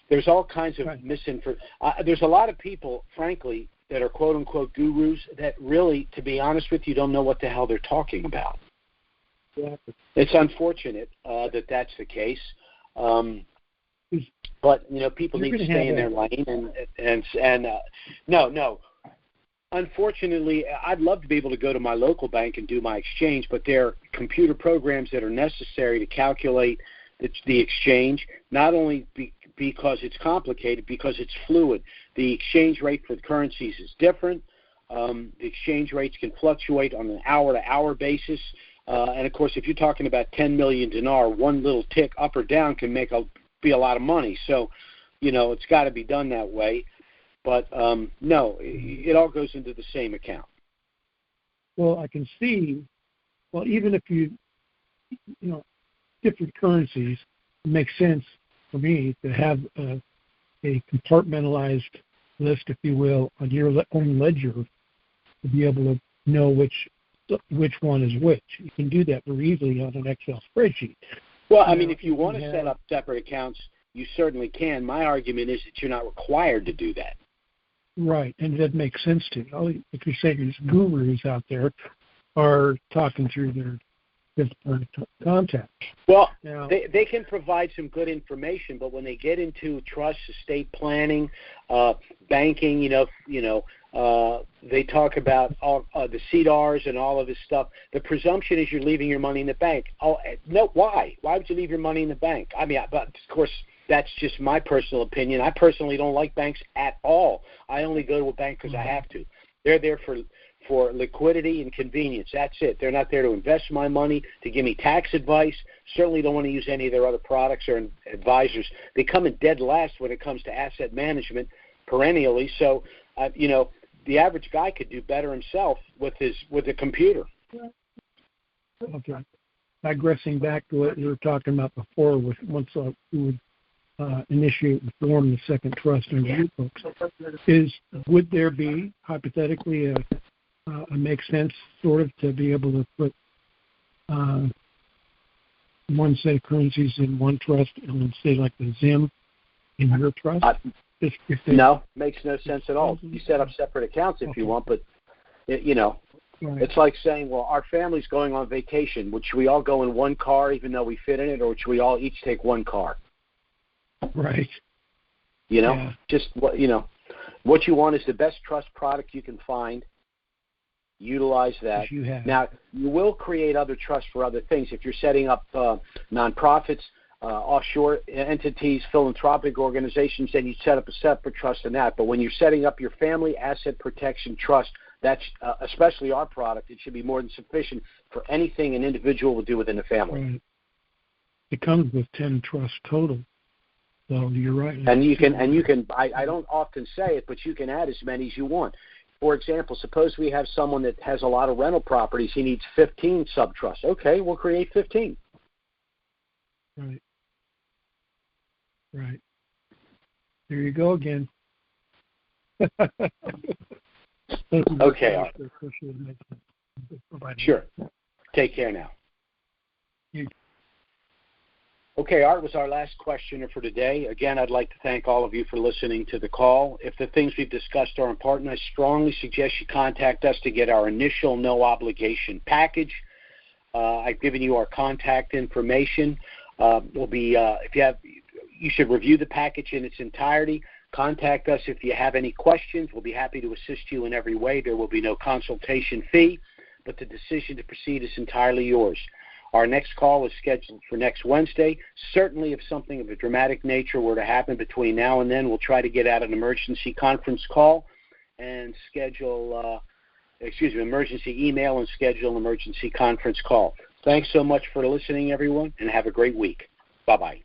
There's all kinds of misinformation. There's a lot of people, frankly, that are quote-unquote gurus that really, to be honest with you, don't know what the hell they're talking about. Exactly. It's unfortunate that that's the case. But, people need to stay in their lane. And no. Unfortunately, I'd love to be able to go to my local bank and do my exchange, but there are computer programs that are necessary to calculate the exchange, not only because it's complicated, because it's fluid. The exchange rate for the currencies is different. The exchange rates can fluctuate on an hour-to-hour basis. And, of course, if you're talking about 10 million dinar, one little tick up or down can be a lot of money. So, it's got to be done that way. But, no, it all goes into the same account. Well, I can see, even if different currencies, it makes sense for me to have a compartmentalized list, if you will, on your own ledger to be able to know which one is which. You can do that very easily on an Excel spreadsheet. Well, I mean, if you want to set up separate accounts, you certainly can. My argument is that you're not required to do that. Right, and that makes sense to you. Like you're saying, these gurus out there are talking through their different contacts. Well, now, they can provide some good information, but when they get into trust, estate planning, banking, they talk about all the CDRs and all of this stuff. The presumption is you're leaving your money in the bank. Oh, no, why? Why would you leave your money in the bank? I mean, but of course, that's just my personal opinion. I personally don't like banks at all. I only go to a bank because I have to. They're there for liquidity and convenience. That's it. They're not there to invest my money, to give me tax advice. Certainly don't want to use any of their other products or advisors. They come in dead last when it comes to asset management perennially. So, the average guy could do better himself with a computer. Okay. Digressing back to what you were talking about before, once we would initiate and form the second trust under you folks, would there be hypothetically a makes sense sort of to be able to put one set of currencies in one trust and then say like the ZIM in your trust? No, makes no sense at all. You set up separate accounts if you want, but it's like saying, well, our family's going on vacation. Should we all go in one car even though we fit in it, or should we all each take one car? Right. Just what you want is the best trust product you can find. Utilize that. Now, you will create other trusts for other things. If you're setting up nonprofits, offshore entities, philanthropic organizations, then you set up a separate trust in that. But when you're setting up your family asset protection trust, that's especially our product, it should be more than sufficient for anything an individual will do within the family. Right. It comes with 10 trusts total. So you're right. And you can. I don't often say it, but you can add as many as you want. For example, suppose we have someone that has a lot of rental properties. He needs 15 sub-trusts. Okay, we'll create 15. Right. Right. There you go again. Okay. Sure. Take care now. Okay, Art was our last questioner for today. Again, I'd like to thank all of you for listening to the call. If the things we've discussed are important, I strongly suggest you contact us to get our initial no-obligation package. I've given you our contact information. You should review the package in its entirety. Contact us if you have any questions. We'll be happy to assist you in every way. There will be no consultation fee, but the decision to proceed is entirely yours. Our next call is scheduled for next Wednesday. Certainly, if something of a dramatic nature were to happen between now and then, we'll try to get out an emergency conference call and schedule, emergency email and schedule an emergency conference call. Thanks so much for listening, everyone, and have a great week. Bye-bye.